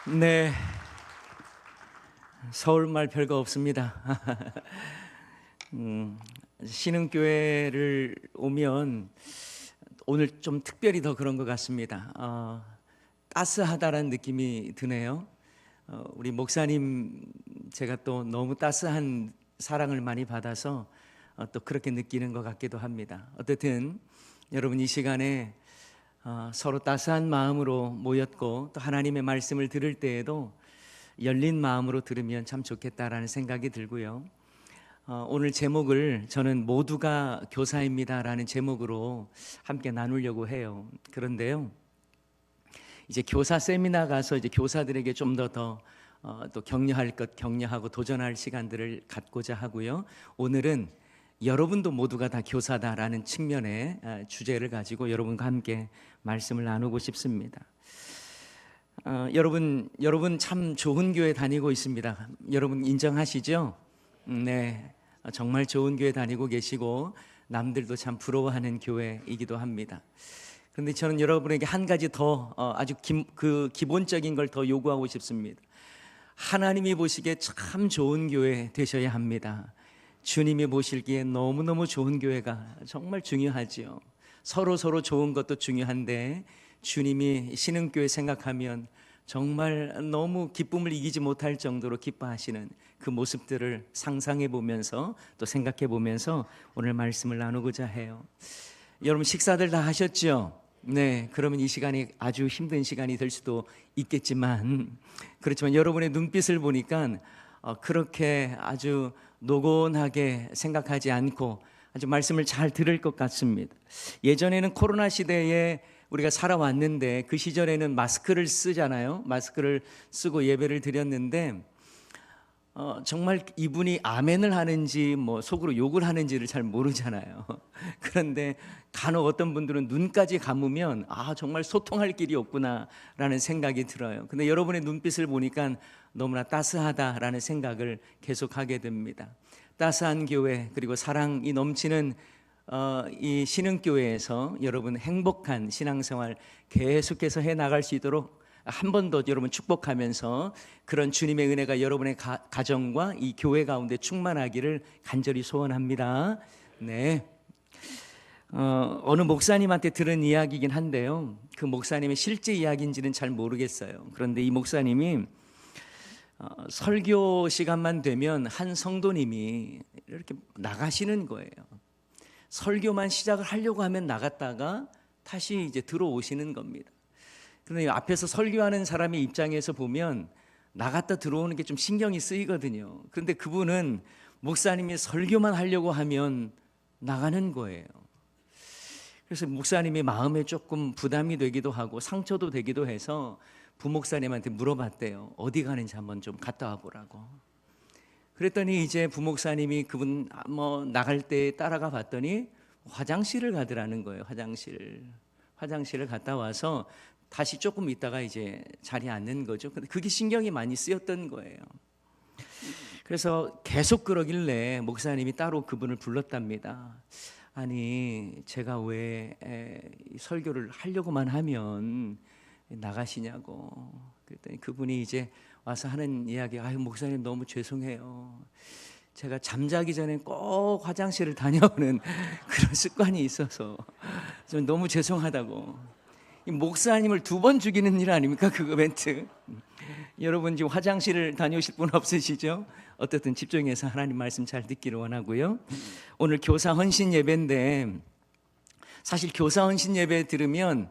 네, 서울말 별거 없습니다. 신흥교회를 오면 오늘 좀 특별히 더 그런 것 같습니다. 따스하다라는 느낌이 드네요. 우리 목사님 제가 또 너무 따스한 사랑을 많이 받아서 또 그렇게 느끼는 것 같기도 합니다. 어쨌든 여러분 이 시간에 서로 따스한 마음으로 모였고 또 하나님의 말씀을 들을 때에도 열린 마음으로 들으면 참 좋겠다라는 생각이 들고요. 오늘 제목을 저는 모두가 교사입니다라는 제목으로 함께 나누려고 해요. 그런데요, 이제 교사 세미나 가서 이제 교사들에게 좀 더 또 격려할 것 격려하고 도전할 시간들을 갖고자 하고요. 오늘은 여러분도 모두가 다 교사다라는 측면의 주제를 가지고 여러분과 함께 말씀을 나누고 싶습니다. 여러분 참 좋은 교회 다니고 있습니다. 여러분 인정하시죠? 네, 정말 좋은 교회 다니고 계시고 남들도 참 부러워하는 교회이기도 합니다. 그런데 저는 여러분에게 한 가지 더 아주 기본적인 걸 더 요구하고 싶습니다. 하나님이 보시기에 참 좋은 교회 되셔야 합니다. 주님이 보시기에 너무너무 좋은 교회가 정말 중요하지요. 서로 좋은 것도 중요한데 주님이 신흥교회 생각하면 정말 너무 기쁨을 이기지 못할 정도로 기뻐하시는 그 모습들을 상상해 보면서 또 생각해 보면서 오늘 말씀을 나누고자 해요. 여러분 식사들 다 하셨죠? 네, 그러면 이 시간이 아주 힘든 시간이 될 수도 있겠지만 그렇지만 여러분의 눈빛을 보니까 그렇게 아주 노곤하게 생각하지 않고 아주 말씀을 잘 들을 것 같습니다. 예전에는 코로나 시대에 우리가 살아왔는데 그 시절에는 마스크를 쓰잖아요. 마스크를 쓰고 예배를 드렸는데 정말 이분이 아멘을 하는지 뭐 속으로 욕을 하는지를 잘 모르잖아요. 그런데 간혹 어떤 분들은 눈까지 감으면 정말 소통할 길이 없구나라는 생각이 들어요. 근데 여러분의 눈빛을 보니까 너무나 따스하다라는 생각을 계속하게 됩니다. 따스한 교회 그리고 사랑이 넘치는 이 신흥교회에서 여러분 행복한 신앙생활 계속해서 해나갈 수 있도록 한 번 더 여러분 축복하면서 그런 주님의 은혜가 여러분의 가정과 이 교회 가운데 충만하기를 간절히 소원합니다. 네. 어느 목사님한테 들은 이야기이긴 한데요. 그 목사님의 실제 이야기인지는 잘 모르겠어요. 그런데 이 목사님이 설교 시간만 되면 한 성도님이 이렇게 나가시는 거예요. 설교만 시작을 하려고 하면 나갔다가 다시 이제 들어오시는 겁니다. 그런데 앞에서 설교하는 사람의 입장에서 보면 나갔다 들어오는 게 좀 신경이 쓰이거든요. 그런데 그분은 목사님이 설교만 하려고 하면 나가는 거예요. 그래서 목사님이 마음에 조금 부담이 되기도 하고 상처도 되기도 해서 부목사님한테 물어봤대요. 어디 가는지 한번 좀 갔다 와보라고. 그랬더니 이제 부목사님이 그분 나갈 때 따라가 봤더니 화장실을 가더라는 거예요. 화장실을 갔다 와서 다시 조금 있다가 이제 자리에 앉는 거죠. 근데 그게 신경이 많이 쓰였던 거예요. 그래서 계속 그러길래 목사님이 따로 그분을 불렀답니다. 아니 제가 왜 설교를 하려고만 하면 나가시냐고. 그랬더니 그분이 이제 와서 하는 이야기, 목사님 너무 죄송해요. 제가 잠자기 전에 꼭 화장실을 다녀오는 그런 습관이 있어서 좀 너무 죄송하다고. 이 목사님을 두 번 죽이는 일 아닙니까? 그거 멘트. 여러분 지금 화장실을 다녀오실 분 없으시죠? 어쨌든 집중해서 하나님 말씀 잘 듣기를 원하고요. 오늘 교사 헌신 예배인데 사실 교사 헌신 예배 들으면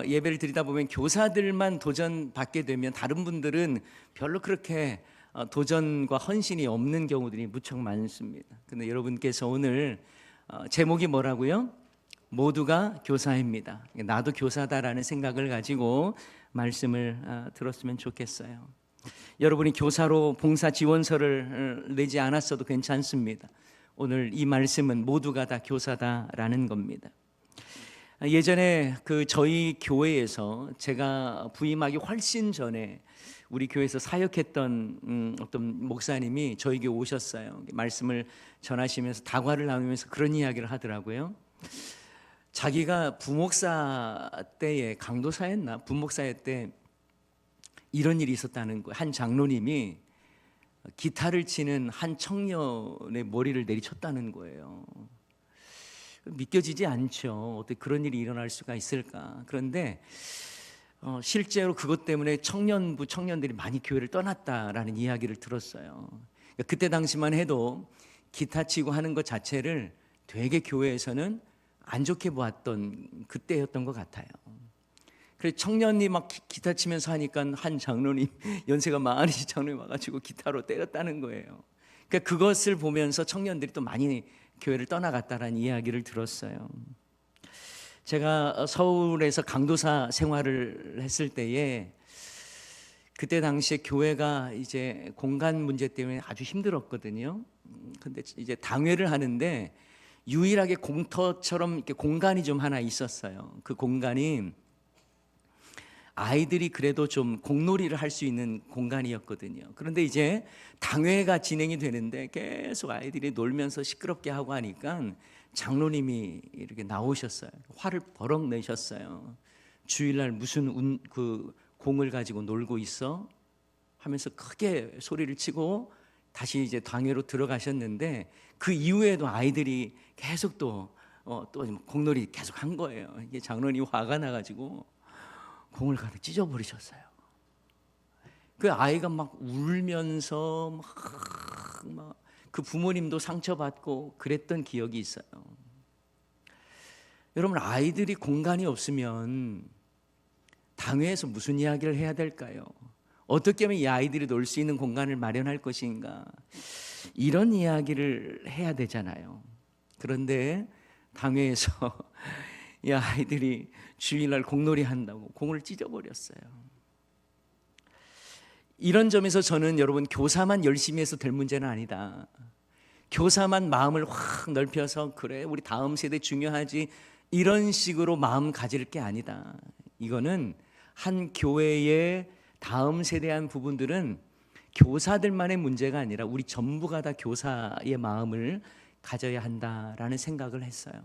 예배를 드리다 보면 교사들만 도전 받게 되면 다른 분들은 별로 그렇게 도전과 헌신이 없는 경우들이 무척 많습니다. 근데 여러분께서 오늘 제목이 뭐라고요? 모두가 교사입니다. 나도 교사다라는 생각을 가지고 말씀을 들었으면 좋겠어요. 여러분이 교사로 봉사 지원서를 내지 않았어도 괜찮습니다. 오늘 이 말씀은 모두가 다 교사다라는 겁니다. 예전에 저희 교회에서 제가 부임하기 훨씬 전에 우리 교회에서 사역했던 어떤 목사님이 저희 교회 오셨어요. 말씀을 전하시면서 다과를 나누면서 그런 이야기를 하더라고요. 자기가 부목사 때에 강도사였나 부목사회 때 이런 일이 있었다는 거예요. 한 장로님이 기타를 치는 한 청년의 머리를 내리쳤다는 거예요. 믿겨지지 않죠. 어떻게 그런 일이 일어날 수가 있을까? 그런데 실제로 그것 때문에 청년부 청년들이 많이 교회를 떠났다라는 이야기를 들었어요. 그때 당시만 해도 기타 치고 하는 것 자체를 되게 교회에서는 안 좋게 보았던 그때였던 것 같아요. 그래서 청년이 막 기타 치면서 하니까 한 장로님, 연세가 많으신 장로님 와가지고 기타로 때렸다는 거예요. 그러니까 그것을 보면서 청년들이 또 많이 교회를 떠나갔다라는 이야기를 들었어요. 제가 서울에서 강도사 생활을 했을 때에 그때 당시에 교회가 이제 공간 문제 때문에 아주 힘들었거든요. 근데 이제 당회를 하는데 유일하게 공터처럼 이렇게 공간이 좀 하나 있었어요. 그 공간이 아이들이 그래도 좀 공놀이를 할 수 있는 공간이었거든요. 그런데 이제 당회가 진행이 되는데 계속 아이들이 놀면서 시끄럽게 하고 하니까 장로님이 이렇게 나오셨어요. 화를 버럭 내셨어요. 주일날 무슨 그 공을 가지고 놀고 있어? 하면서 크게 소리를 치고 다시 이제 당회로 들어가셨는데 그 이후에도 아이들이 계속 또 공놀이 계속 한 거예요. 이게 장로님이 화가 나가지고 공을 가득 찢어버리셨어요. 그 아이가 막 울면서 막 그 부모님도 상처받고 그랬던 기억이 있어요. 여러분, 아이들이 공간이 없으면 당회에서 무슨 이야기를 해야 될까요? 어떻게 하면 이 아이들이 놀 수 있는 공간을 마련할 것인가? 이런 이야기를 해야 되잖아요. 그런데 당회에서 이 아이들이 주일날 공놀이 한다고 공을 찢어버렸어요. 이런 점에서 저는 여러분, 교사만 열심히 해서 될 문제는 아니다. 교사만 마음을 확 넓혀서 그래 우리 다음 세대 중요하지 이런 식으로 마음 가질 게 아니다. 이거는 한 교회의 다음 세대에 한 부분들은 교사들만의 문제가 아니라 우리 전부가 다 교사의 마음을 가져야 한다라는 생각을 했어요.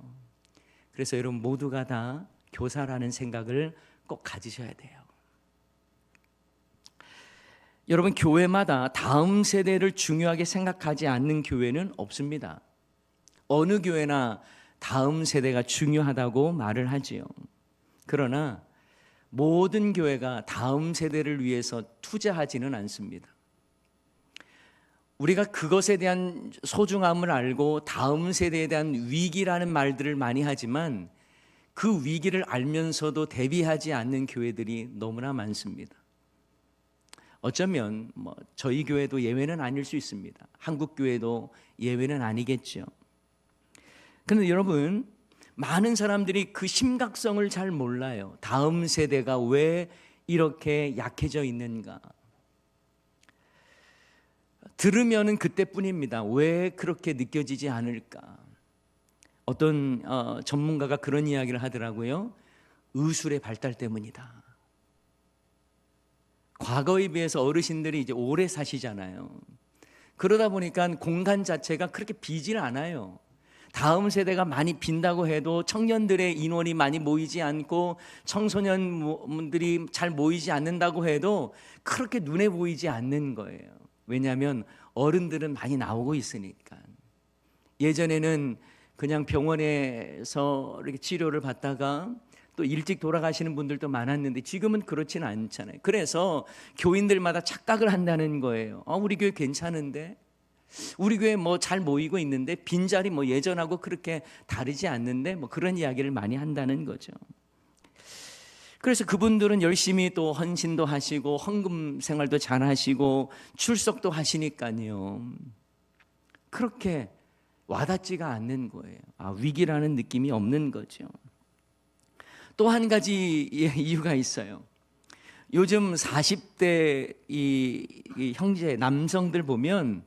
그래서 여러분 모두가 다 교사라는 생각을 꼭 가지셔야 돼요. 여러분, 교회마다 다음 세대를 중요하게 생각하지 않는 교회는 없습니다. 어느 교회나 다음 세대가 중요하다고 말을 하지요. 그러나 모든 교회가 다음 세대를 위해서 투자하지는 않습니다. 우리가 그것에 대한 소중함을 알고 다음 세대에 대한 위기라는 말들을 많이 하지만 그 위기를 알면서도 대비하지 않는 교회들이 너무나 많습니다. 어쩌면 저희 교회도 예외는 아닐 수 있습니다. 한국 교회도 예외는 아니겠죠. 그런데 여러분, 많은 사람들이 그 심각성을 잘 몰라요. 다음 세대가 왜 이렇게 약해져 있는가? 들으면은 그때뿐입니다. 왜 그렇게 느껴지지 않을까? 어떤 전문가가 그런 이야기를 하더라고요. 의술의 발달 때문이다. 과거에 비해서 어르신들이 이제 오래 사시잖아요. 그러다 보니까 공간 자체가 그렇게 비질 않아요. 다음 세대가 많이 빈다고 해도 청년들의 인원이 많이 모이지 않고 청소년들이 잘 모이지 않는다고 해도 그렇게 눈에 보이지 않는 거예요. 왜냐하면 어른들은 많이 나오고 있으니까. 예전에는 그냥 병원에서 이렇게 치료를 받다가 또 일찍 돌아가시는 분들도 많았는데 지금은 그렇지는 않잖아요. 그래서 교인들마다 착각을 한다는 거예요. 우리 교회 괜찮은데, 우리 교회 잘 모이고 있는데 빈자리 예전하고 그렇게 다르지 않는데 그런 이야기를 많이 한다는 거죠. 그래서 그분들은 열심히 또 헌신도 하시고 헌금 생활도 잘 하시고 출석도 하시니까요, 그렇게 와닿지가 않는 거예요. 위기라는 느낌이 없는 거죠. 또 한 가지 이유가 있어요. 요즘 40대 이 형제 남성들 보면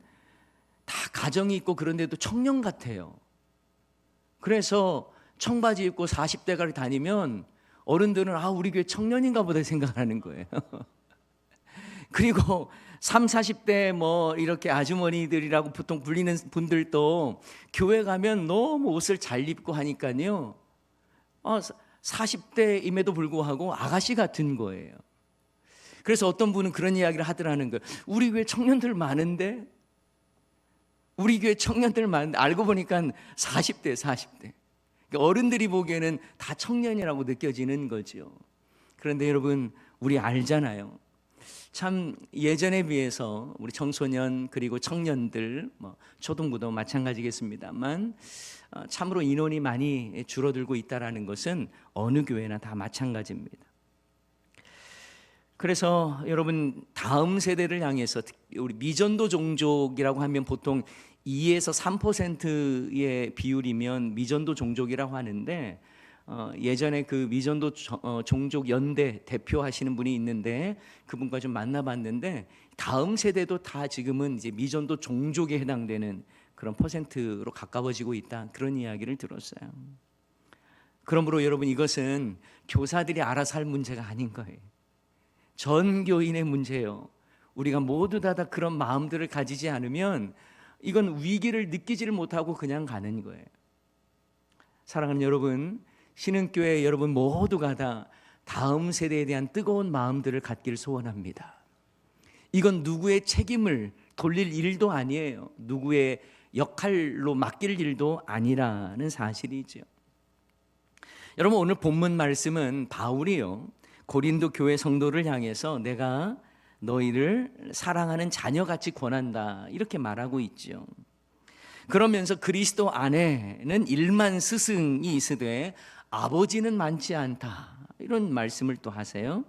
다 가정이 있고 그런데도 청년 같아요. 그래서 청바지 입고 40대가 다니면 어른들은 우리 교회 청년인가 보다 생각하는 거예요. 그리고 30, 40대 이렇게 아주머니들이라고 보통 불리는 분들도 교회 가면 너무 옷을 잘 입고 하니까요, 40대임에도 불구하고 아가씨 같은 거예요. 그래서 어떤 분은 그런 이야기를 하더라는 거예요. 우리 교회 청년들 많은데, 우리 교회 청년들 많은데 알고 보니까 40대. 어른들이 보기에는 다 청년이라고 느껴지는 거죠. 그런데 여러분, 우리 알잖아요. 참 예전에 비해서 우리 청소년 그리고 청년들, 초등부도 마찬가지겠습니다만 참으로 인원이 많이 줄어들고 있다는 것은 어느 교회나 다 마찬가지입니다. 그래서 여러분, 다음 세대를 향해서 우리 미전도 종족이라고 하면 보통 2에서 3%의 비율이면 미전도 종족이라고 하는데, 예전에 그 미전도 종족 연대 대표하시는 분이 있는데 그분과 좀 만나봤는데, 다음 세대도 다 지금은 이제 미전도 종족에 해당되는 그런 퍼센트로 가까워지고 있다, 그런 이야기를 들었어요. 그러므로 여러분, 이것은 교사들이 알아서 할 문제가 아닌 거예요. 전 교인의 문제예요. 우리가 모두 다 그런 마음들을 가지지 않으면 이건 위기를 느끼지를 못하고 그냥 가는 거예요. 사랑하는 여러분, 신흥교회 여러분 모두가 다 다음 세대에 대한 뜨거운 마음들을 갖기를 소원합니다. 이건 누구의 책임을 돌릴 일도 아니에요. 누구의 역할로 맡길 일도 아니라는 사실이죠. 여러분, 오늘 본문 말씀은 바울이요, 고린도 교회 성도를 향해서 내가 너희를 사랑하는 자녀같이 권한다, 이렇게 말하고 있죠. 그러면서 그리스도 안에는 1만 스승이 있으되 아버지는 많지 않다, 이런 말씀을 또 하세요.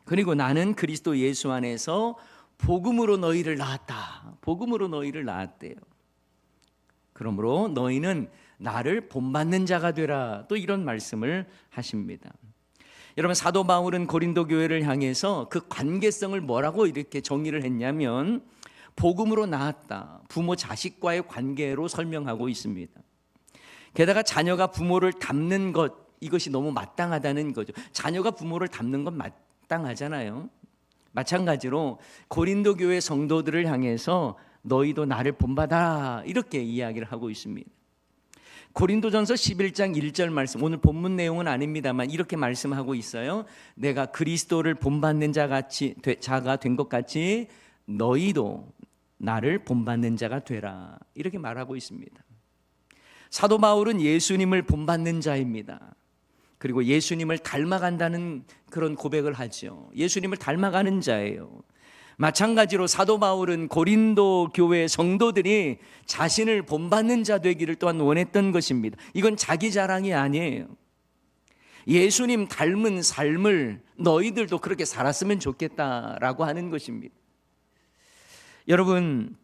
그리고 나는 그리스도 예수 안에서 복음으로 너희를 낳았다, 복음으로 너희를 낳았대요. 그러므로 너희는 나를 본받는 자가 되라, 또 이런 말씀을 하십니다. 여러분, 사도 바울은 고린도 교회를 향해서 그 관계성을 뭐라고 이렇게 정의를 했냐면 복음으로 낳았다, 부모 자식과의 관계로 설명하고 있습니다. 게다가 자녀가 부모를 닮는 것, 이것이 너무 마땅하다는 거죠. 자녀가 부모를 닮는 건 마땅하잖아요. 마찬가지로 고린도 교회 성도들을 향해서 너희도 나를 본받아, 이렇게 이야기를 하고 있습니다. 고린도전서 11장 1절 말씀, 오늘 본문 내용은 아닙니다만 이렇게 말씀하고 있어요. 내가 그리스도를 본받는 자가 된 것 같이 너희도 나를 본받는 자가 되라, 이렇게 말하고 있습니다. 사도 바울은 예수님을 본받는 자입니다. 그리고 예수님을 닮아간다는 그런 고백을 하죠. 예수님을 닮아가는 자예요. 마찬가지로 사도 바울은 고린도 교회 성도들이 자신을 본받는 자 되기를 또한 원했던 것입니다. 이건 자기 자랑이 아니에요. 예수님 닮은 삶을 너희들도 그렇게 살았으면 좋겠다라고 하는 것입니다. 여러분,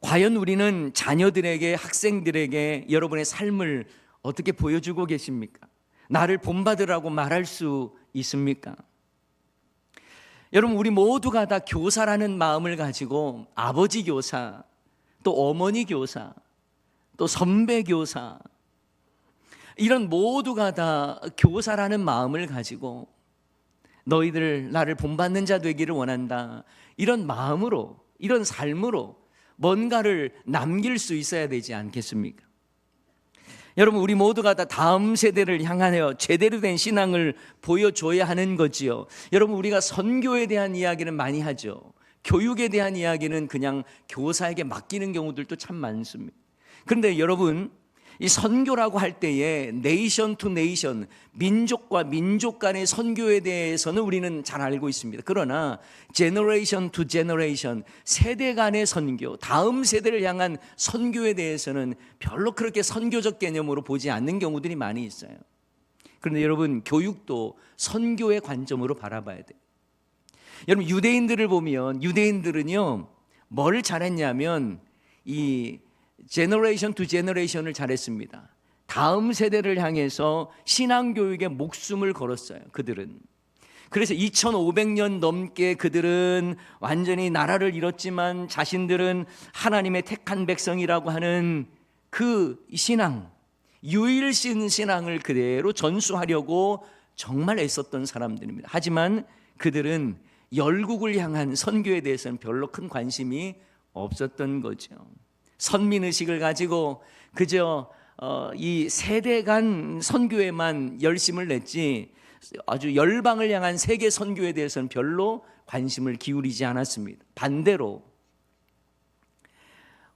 과연 우리는 자녀들에게, 학생들에게 여러분의 삶을 어떻게 보여주고 계십니까? 나를 본받으라고 말할 수 있습니까? 여러분, 우리 모두가 다 교사라는 마음을 가지고 아버지 교사, 또 어머니 교사, 또 선배 교사, 이런 모두가 다 교사라는 마음을 가지고 너희들 나를 본받는 자 되기를 원한다, 이런 마음으로, 이런 삶으로 뭔가를 남길 수 있어야 되지 않겠습니까? 여러분, 우리 모두가 다 다음 세대를 향하여 제대로 된 신앙을 보여줘야 하는 거지요. 여러분, 우리가 선교에 대한 이야기는 많이 하죠. 교육에 대한 이야기는 그냥 교사에게 맡기는 경우들도 참 많습니다. 그런데 여러분, 이 선교라고 할 때에 네이션 투 네이션, 민족과 민족 간의 선교에 대해서는 우리는 잘 알고 있습니다. 그러나 제너레이션 투 제너레이션, 세대 간의 선교, 다음 세대를 향한 선교에 대해서는 별로 그렇게 선교적 개념으로 보지 않는 경우들이 많이 있어요. 그런데 여러분, 교육도 선교의 관점으로 바라봐야 돼요. 여러분, 유대인들을 보면 유대인들은요, 뭘 잘했냐면 이 제너레이션 투 제너레이션을 잘했습니다. 다음 세대를 향해서 신앙교육에 목숨을 걸었어요, 그들은. 그래서 2500년 넘게 그들은 완전히 나라를 잃었지만 자신들은 하나님의 택한 백성이라고 하는 그 신앙, 유일신 신앙을 그대로 전수하려고 정말 애썼던 사람들입니다. 하지만 그들은 열국을 향한 선교에 대해서는 별로 큰 관심이 없었던 거죠. 선민의식을 가지고 그저 이 세대 간 선교에만 열심을 냈지 아주 열방을 향한 세계 선교에 대해서는 별로 관심을 기울이지 않았습니다. 반대로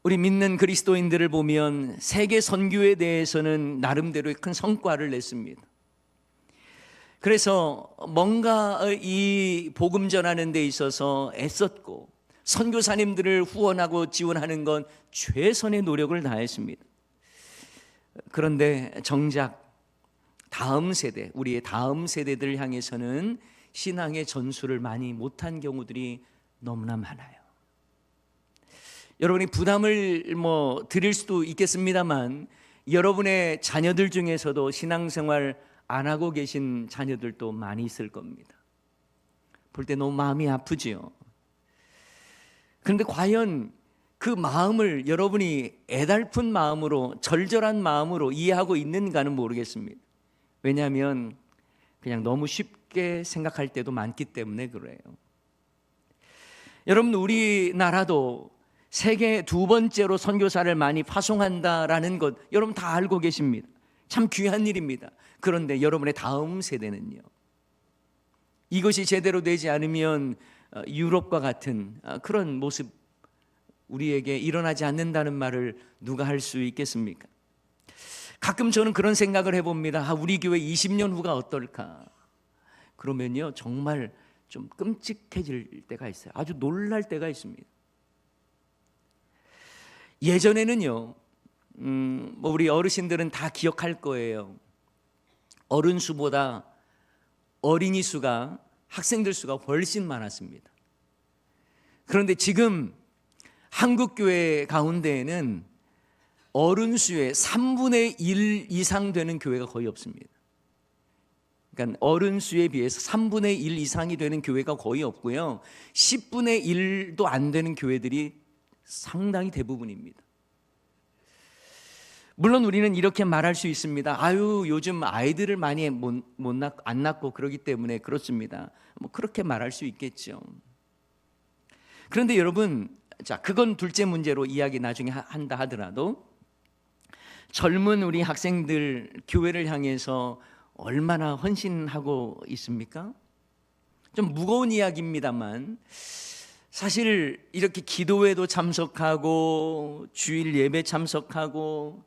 우리 믿는 그리스도인들을 보면 세계 선교에 대해서는 나름대로의 큰 성과를 냈습니다. 그래서 뭔가 이 복음 전하는 데 있어서 애썼고 선교사님들을 후원하고 지원하는 건 최선의 노력을 다했습니다. 그런데 정작 다음 세대, 우리의 다음 세대들을 향해서는 신앙의 전수를 많이 못한 경우들이 너무나 많아요. 여러분이 부담을 드릴 수도 있겠습니다만 여러분의 자녀들 중에서도 신앙생활 안 하고 계신 자녀들도 많이 있을 겁니다. 볼 때 너무 마음이 아프지요. 그런데 과연 그 마음을 여러분이 애달픈 마음으로, 절절한 마음으로 이해하고 있는가는 모르겠습니다. 왜냐하면 그냥 너무 쉽게 생각할 때도 많기 때문에 그래요. 여러분, 우리나라도 세계 두 번째로 선교사를 많이 파송한다라는 것 여러분 다 알고 계십니다. 참 귀한 일입니다. 그런데 여러분의 다음 세대는요, 이것이 제대로 되지 않으면 유럽과 같은 그런 모습 우리에게 일어나지 않는다는 말을 누가 할 수 있겠습니까? 가끔 저는 그런 생각을 해봅니다. 우리 교회 20년 후가 어떨까? 그러면요 정말 좀 끔찍해질 때가 있어요. 아주 놀랄 때가 있습니다. 예전에는요 우리 어르신들은 다 기억할 거예요. 어른 수보다 어린이 수가, 학생들 수가 훨씬 많았습니다. 그런데 지금 한국 교회 가운데에는 어른 수의 3분의 1 이상 되는 교회가 거의 없습니다. 그러니까 어른 수에 비해서 3분의 1 이상이 되는 교회가 거의 없고요, 10분의 1도 안 되는 교회들이 상당히 대부분입니다. 물론 우리는 이렇게 말할 수 있습니다. 요즘 아이들을 많이 안 낳고 그러기 때문에 그렇습니다. 그렇게 말할 수 있겠죠. 그런데 여러분, 그건 둘째 문제로 이야기 나중에 한다 하더라도 젊은 우리 학생들 교회를 향해서 얼마나 헌신하고 있습니까? 좀 무거운 이야기입니다만 사실 이렇게 기도회도 참석하고 주일 예배 참석하고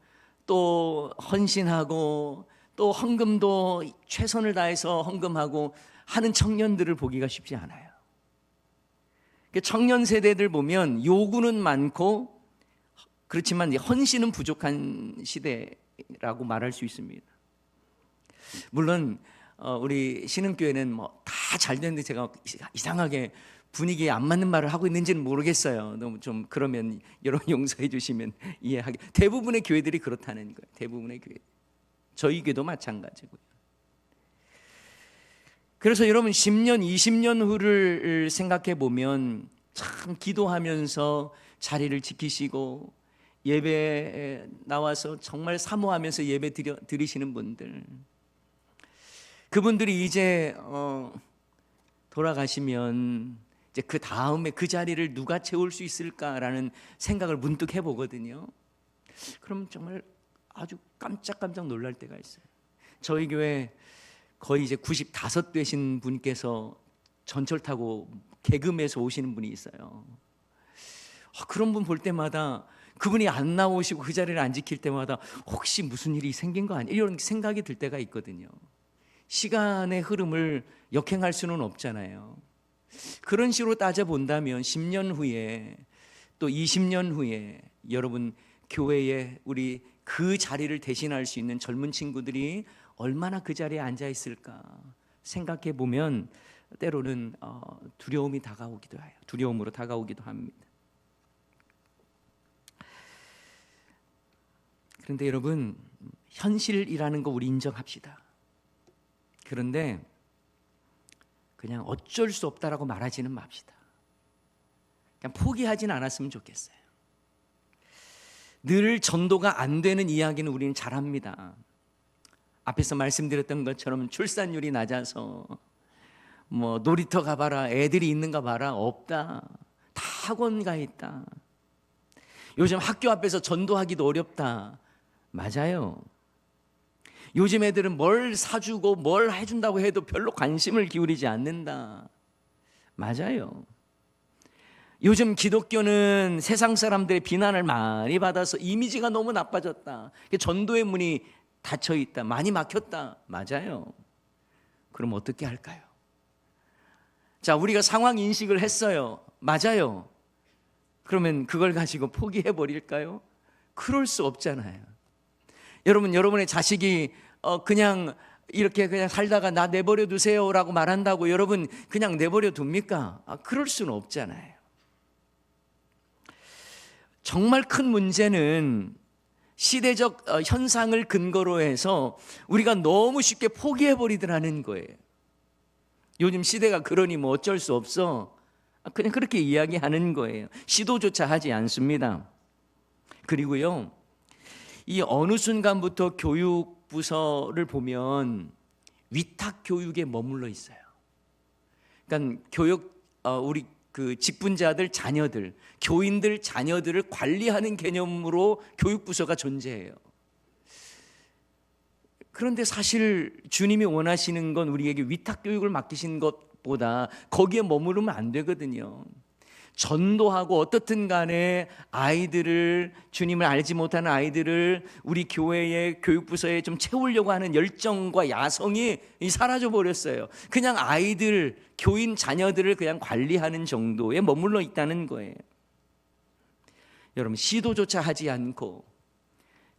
또 헌신하고 또 헌금도 최선을 다해서 헌금하고 하는 청년들을 보기가 쉽지 않아요. 청년 세대들 보면 요구는 많고 그렇지만 헌신은 부족한 시대라고 말할 수 있습니다. 물론 우리 신흥교회는 다 잘 되는데 제가 이상하게 분위기에 안 맞는 말을 하고 있는지는 모르겠어요. 너무 좀 그러면 여러분 용서해 주시면 이해하게. 대부분의 교회들이 그렇다는 거예요. 대부분의 교회. 저희 교회도 마찬가지고요. 그래서 여러분 10년, 20년 후를 생각해 보면 참 기도하면서 자리를 지키시고 예배에 나와서 정말 사모하면서 예배 드리시는 분들, 그분들이 이제 돌아가시면 이제 그 다음에 그 자리를 누가 채울 수 있을까라는 생각을 문득 해보거든요. 그럼 정말 아주 깜짝깜짝 놀랄 때가 있어요. 저희 교회 거의 이제 95 되신 분께서 전철 타고 개금에서 오시는 분이 있어요. 그런 분 볼 때마다 그분이 안 나오시고 그 자리를 안 지킬 때마다 혹시 무슨 일이 생긴 거 아니야? 이런 생각이 들 때가 있거든요. 시간의 흐름을 역행할 수는 없잖아요. 그런 식으로 따져본다면 10년 후에 또 20년 후에 여러분 교회에 우리 그 자리를 대신할 수 있는 젊은 친구들이 얼마나 그 자리에 앉아 있을까 생각해 보면 때로는 두려움이 다가오기도 해요. 두려움으로 다가오기도 합니다. 그런데 여러분, 현실이라는 거 우리 인정합시다. 그런데 그냥 어쩔 수 없다라고 말하지는 맙시다. 그냥 포기하지는 않았으면 좋겠어요. 늘 전도가 안 되는 이야기는 우리는 잘합니다. 앞에서 말씀드렸던 것처럼 출산율이 낮아서 놀이터 가봐라, 애들이 있는가 봐라, 없다. 다 학원 가 있다. 요즘 학교 앞에서 전도하기도 어렵다. 맞아요. 요즘 애들은 뭘 사주고 뭘 해준다고 해도 별로 관심을 기울이지 않는다. 맞아요. 요즘 기독교는 세상 사람들의 비난을 많이 받아서 이미지가 너무 나빠졌다. 전도의 문이 닫혀 있다. 많이 막혔다. 맞아요. 그럼 어떻게 할까요? 자, 우리가 상황 인식을 했어요. 맞아요. 그러면 그걸 가지고 포기해 버릴까요? 그럴 수 없잖아요. 여러분, 여러분의 자식이 그냥 이렇게 그냥 살다가 나 내버려 두세요라고 말한다고 여러분 그냥 내버려 둡니까? 그럴 수는 없잖아요. 정말 큰 문제는 시대적 현상을 근거로 해서 우리가 너무 쉽게 포기해 버리더라는 거예요. 요즘 시대가 그러니 뭐 어쩔 수 없어. 그냥 그렇게 이야기하는 거예요. 시도조차 하지 않습니다. 그리고요, 이 어느 순간부터 교육부서를 보면 위탁 교육에 머물러 있어요. 그러니까 우리 그 직분자들 자녀들, 교인들 자녀들을 관리하는 개념으로 교육부서가 존재해요. 그런데 사실 주님이 원하시는 건 우리에게 위탁 교육을 맡기신 것보다 거기에 머무르면 안 되거든요. 전도하고 어떻든 간에 아이들을, 주님을 알지 못하는 아이들을 우리 교회의 교육부서에 좀 채우려고 하는 열정과 야성이 사라져 버렸어요. 그냥 아이들, 교인 자녀들을 그냥 관리하는 정도에 머물러 있다는 거예요. 여러분, 시도조차 하지 않고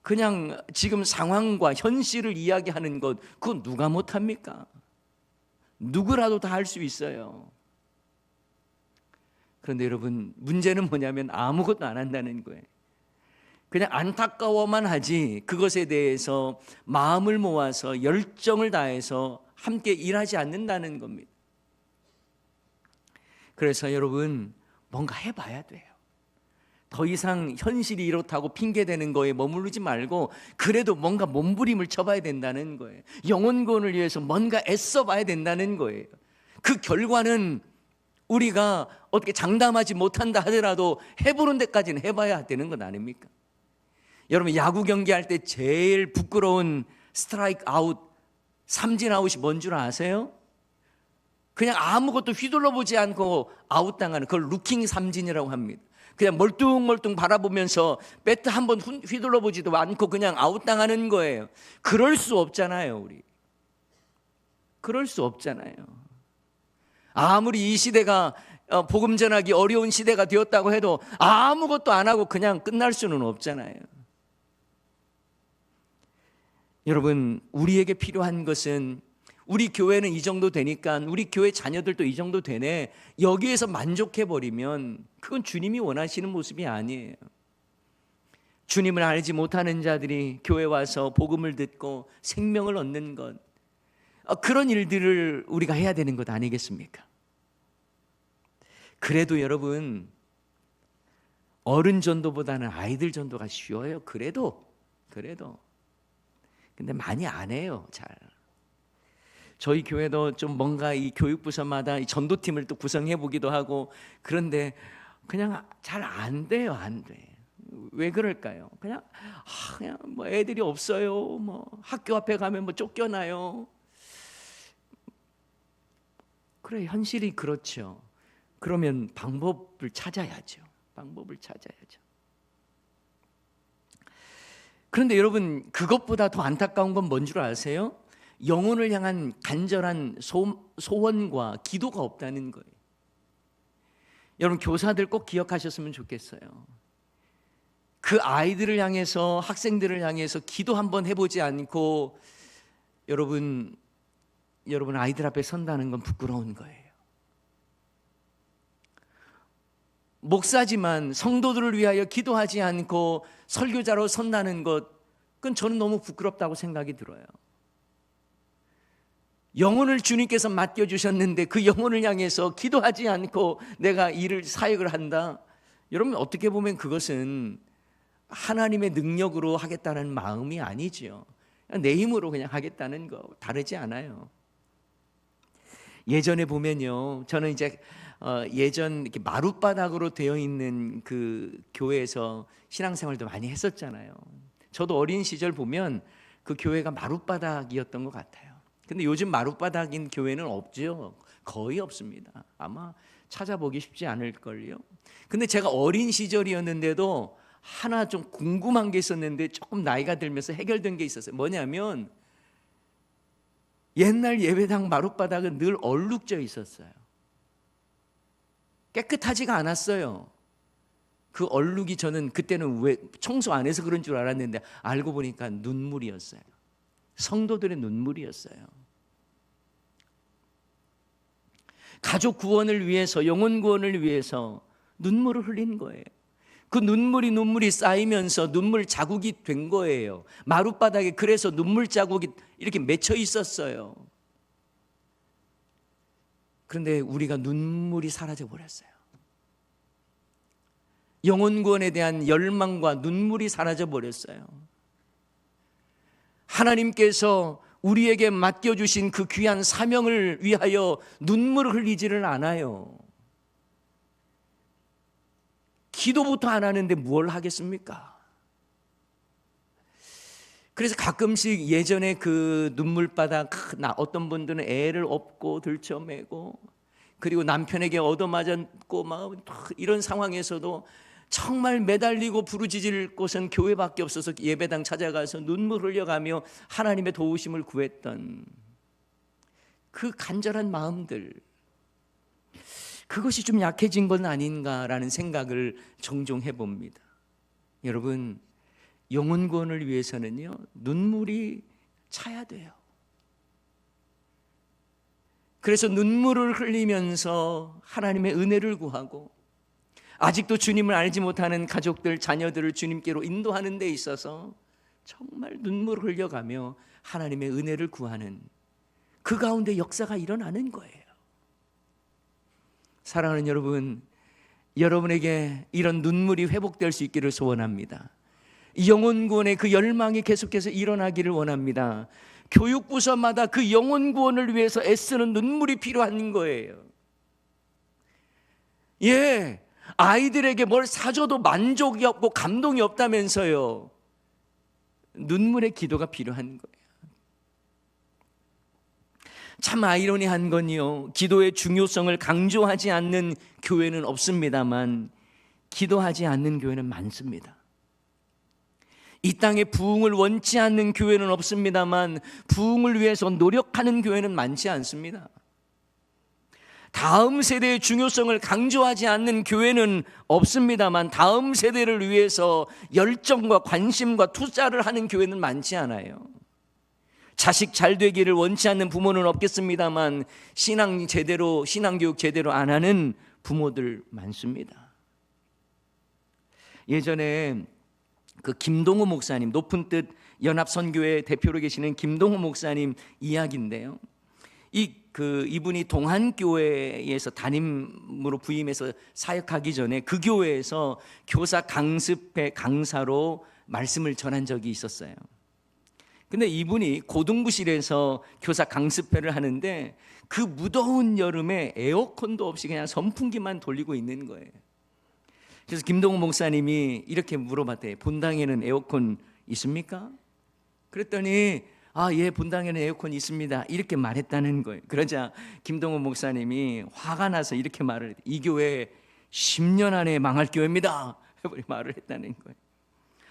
그냥 지금 상황과 현실을 이야기하는 것, 그건 누가 못합니까? 누구라도 다 할 수 있어요. 그런데 여러분, 문제는 뭐냐면 아무것도 안 한다는 거예요. 그냥 안타까워만 하지 그것에 대해서 마음을 모아서 열정을 다해서 함께 일하지 않는다는 겁니다. 그래서 여러분, 뭔가 해봐야 돼요. 더 이상 현실이 이렇다고 핑계대는 거에 머무르지 말고 그래도 뭔가 몸부림을 쳐봐야 된다는 거예요. 영혼구원을 위해서 뭔가 애써봐야 된다는 거예요. 그 결과는 우리가 어떻게 장담하지 못한다 하더라도 해보는 데까지는 해봐야 되는 건 아닙니까? 여러분, 야구 경기할 때 제일 부끄러운 스트라이크 아웃, 삼진 아웃이 뭔 줄 아세요? 그냥 아무것도 휘둘러 보지 않고 아웃당하는 그걸 루킹 삼진이라고 합니다. 그냥 멀뚱멀뚱 바라보면서 배트 한번 휘둘러 보지도 않고 그냥 아웃당하는 거예요. 그럴 수 없잖아요, 우리. 그럴 수 없잖아요. 아무리 이 시대가 복음 전하기 어려운 시대가 되었다고 해도 아무것도 안 하고 그냥 끝날 수는 없잖아요. 여러분, 우리에게 필요한 것은 우리 교회는 이 정도 되니까 우리 교회 자녀들도 이 정도 되네, 여기에서 만족해버리면 그건 주님이 원하시는 모습이 아니에요. 주님을 알지 못하는 자들이 교회 와서 복음을 듣고 생명을 얻는 것, 그런 일들을 우리가 해야 되는 것 아니겠습니까? 그래도 여러분, 어른 전도보다는 아이들 전도가 쉬워요. 그래도 근데 많이 안 해요. 잘. 저희 교회도 좀 뭔가 이 교육부서마다 이 전도팀을 또 구성해 보기도 하고 그런데 그냥 잘 안 돼요. 안 돼. 왜 그럴까요? 그냥 뭐 애들이 없어요. 뭐 학교 앞에 가면 뭐 쫓겨나요. 그래, 현실이 그렇죠. 그러면 방법을 찾아야죠. 그런데 여러분, 그것보다 더 안타까운 건 뭔 줄 아세요? 영혼을 향한 간절한 소원과 기도가 없다는 거예요. 여러분, 교사들 꼭 기억하셨으면 좋겠어요. 그 아이들을 향해서, 학생들을 향해서 기도 한번 해보지 않고 여러분 아이들 앞에 선다는 건 부끄러운 거예요. 목사지만 성도들을 위하여 기도하지 않고 설교자로 선다는 것, 그건 저는 너무 부끄럽다고 생각이 들어요. 영혼을 주님께서 맡겨주셨는데 그 영혼을 향해서 기도하지 않고 내가 사역을 한다? 여러분, 어떻게 보면 그것은 하나님의 능력으로 하겠다는 마음이 아니죠. 내 힘으로 그냥 하겠다는 거, 다르지 않아요. 예전에 보면요, 저는 이제 예전 이렇게 마룻바닥으로 되어 있는 그 교회에서 신앙생활도 많이 했었잖아요. 저도 어린 시절 보면 그 교회가 마룻바닥이었던 것 같아요. 근데 요즘 마룻바닥인 교회는 없죠. 거의 없습니다. 아마 찾아보기 쉽지 않을걸요. 근데 제가 어린 시절이었는데도 하나 좀 궁금한 게 있었는데 조금 나이가 들면서 해결된 게 있었어요. 뭐냐면 옛날 예배당 마룻바닥은 늘 얼룩져 있었어요. 깨끗하지가 않았어요. 그 얼룩이 저는 그때는 왜 청소 안 해서 그런 줄 알았는데 알고 보니까 눈물이었어요. 성도들의 눈물이었어요. 가족 구원을 위해서, 영혼 구원을 위해서 눈물을 흘린 거예요. 그 눈물이 쌓이면서 눈물 자국이 된 거예요. 마룻바닥에 그래서 눈물 자국이 이렇게 맺혀 있었어요. 그런데 우리가 눈물이 사라져 버렸어요. 영혼 구원에 대한 열망과 눈물이 사라져 버렸어요. 하나님께서 우리에게 맡겨주신 그 귀한 사명을 위하여 눈물을 흘리지를 않아요. 기도부터 안 하는데 뭘 하겠습니까? 그래서 가끔씩 예전에 그 눈물바닥, 어떤 분들은 애를 업고 들쳐매고 그리고 남편에게 얻어맞았고 막 이런 상황에서도 정말 매달리고 부르짖을 곳은 교회밖에 없어서 예배당 찾아가서 눈물 흘려가며 하나님의 도우심을 구했던 그 간절한 마음들, 그것이 좀 약해진 건 아닌가라는 생각을 종종 해봅니다. 여러분, 영혼 구원을 위해서는요, 눈물이 차야 돼요. 그래서 눈물을 흘리면서 하나님의 은혜를 구하고 아직도 주님을 알지 못하는 가족들, 자녀들을 주님께로 인도하는 데 있어서 정말 눈물을 흘려가며 하나님의 은혜를 구하는 그 가운데 역사가 일어나는 거예요. 사랑하는 여러분, 여러분에게 이런 눈물이 회복될 수 있기를 소원합니다. 영혼 구원의 그 열망이 계속해서 일어나기를 원합니다. 교육부서마다 그 영혼 구원을 위해서 애쓰는 눈물이 필요한 거예요. 예, 아이들에게 뭘 사줘도 만족이 없고 감동이 없다면서요. 눈물의 기도가 필요한 거예요. 참 아이러니한 건요, 기도의 중요성을 강조하지 않는 교회는 없습니다만 기도하지 않는 교회는 많습니다. 이 땅에 부흥을 원치 않는 교회는 없습니다만 부흥을 위해서 노력하는 교회는 많지 않습니다. 다음 세대의 중요성을 강조하지 않는 교회는 없습니다만 다음 세대를 위해서 열정과 관심과 투자를 하는 교회는 많지 않아요. 자식 잘 되기를 원치 않는 부모는 없겠습니다만 신앙교육 제대로 안 하는 부모들 많습니다. 예전에 그 김동호 목사님, 높은 뜻 연합선교회 대표로 계시는 김동호 목사님 이야기인데요. 이분이 동한교회에서 담임으로 부임해서 사역하기 전에 그 교회에서 교사 강습회 강사로 말씀을 전한 적이 있었어요. 근데 이분이 고등부실에서 교사 강습회를 하는데 그 무더운 여름에 에어컨도 없이 그냥 선풍기만 돌리고 있는 거예요. 그래서 김동호 목사님이 이렇게 물어봤대요. 본당에는 에어컨 있습니까? 그랬더니 예, 본당에는 에어컨이 있습니다. 이렇게 말했다는 거예요. 그러자 김동호 목사님이 화가 나서 이렇게 말을 했대요. 이 교회 10년 안에 망할 교회입니다. 말을 했다는 거예요.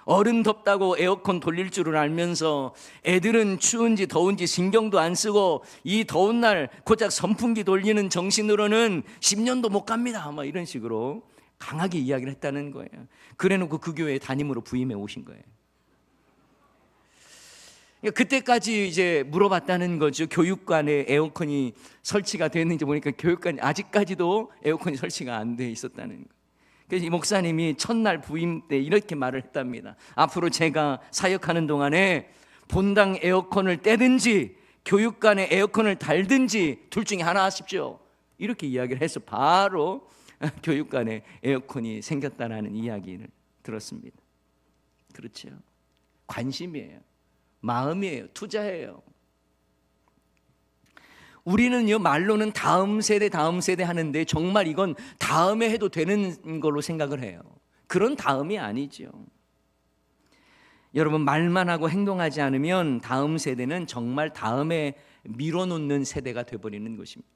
어른 덥다고 에어컨 돌릴 줄을 알면서 애들은 추운지 더운지 신경도 안 쓰고 이 더운 날 고작 선풍기 돌리는 정신으로는 10년도 못 갑니다. 막 이런 식으로 강하게 이야기를 했다는 거예요. 그래놓고 그 교회에 담임으로 부임해 오신 거예요. 그때까지 이제 물어봤다는 거죠. 교육관에 에어컨이 설치가 됐는지 보니까 교육관이 아직까지도 에어컨이 설치가 안 돼 있었다는 거예요. 그래서 이 목사님이 첫날 부임 때 이렇게 말을 했답니다. 앞으로 제가 사역하는 동안에 본당 에어컨을 떼든지 교육관에 에어컨을 달든지 둘 중에 하나 하십시오. 이렇게 이야기를 해서 바로 교육관에 에어컨이 생겼다는 이야기를 들었습니다. 그렇죠. 관심이에요. 마음이에요. 투자예요. 우리는요, 말로는 다음 세대 하는데 정말 이건 다음에 해도 되는 걸로 생각을 해요. 그런 다음이 아니죠. 여러분, 말만 하고 행동하지 않으면 다음 세대는 정말 다음에 밀어놓는 세대가 되어버리는 것입니다.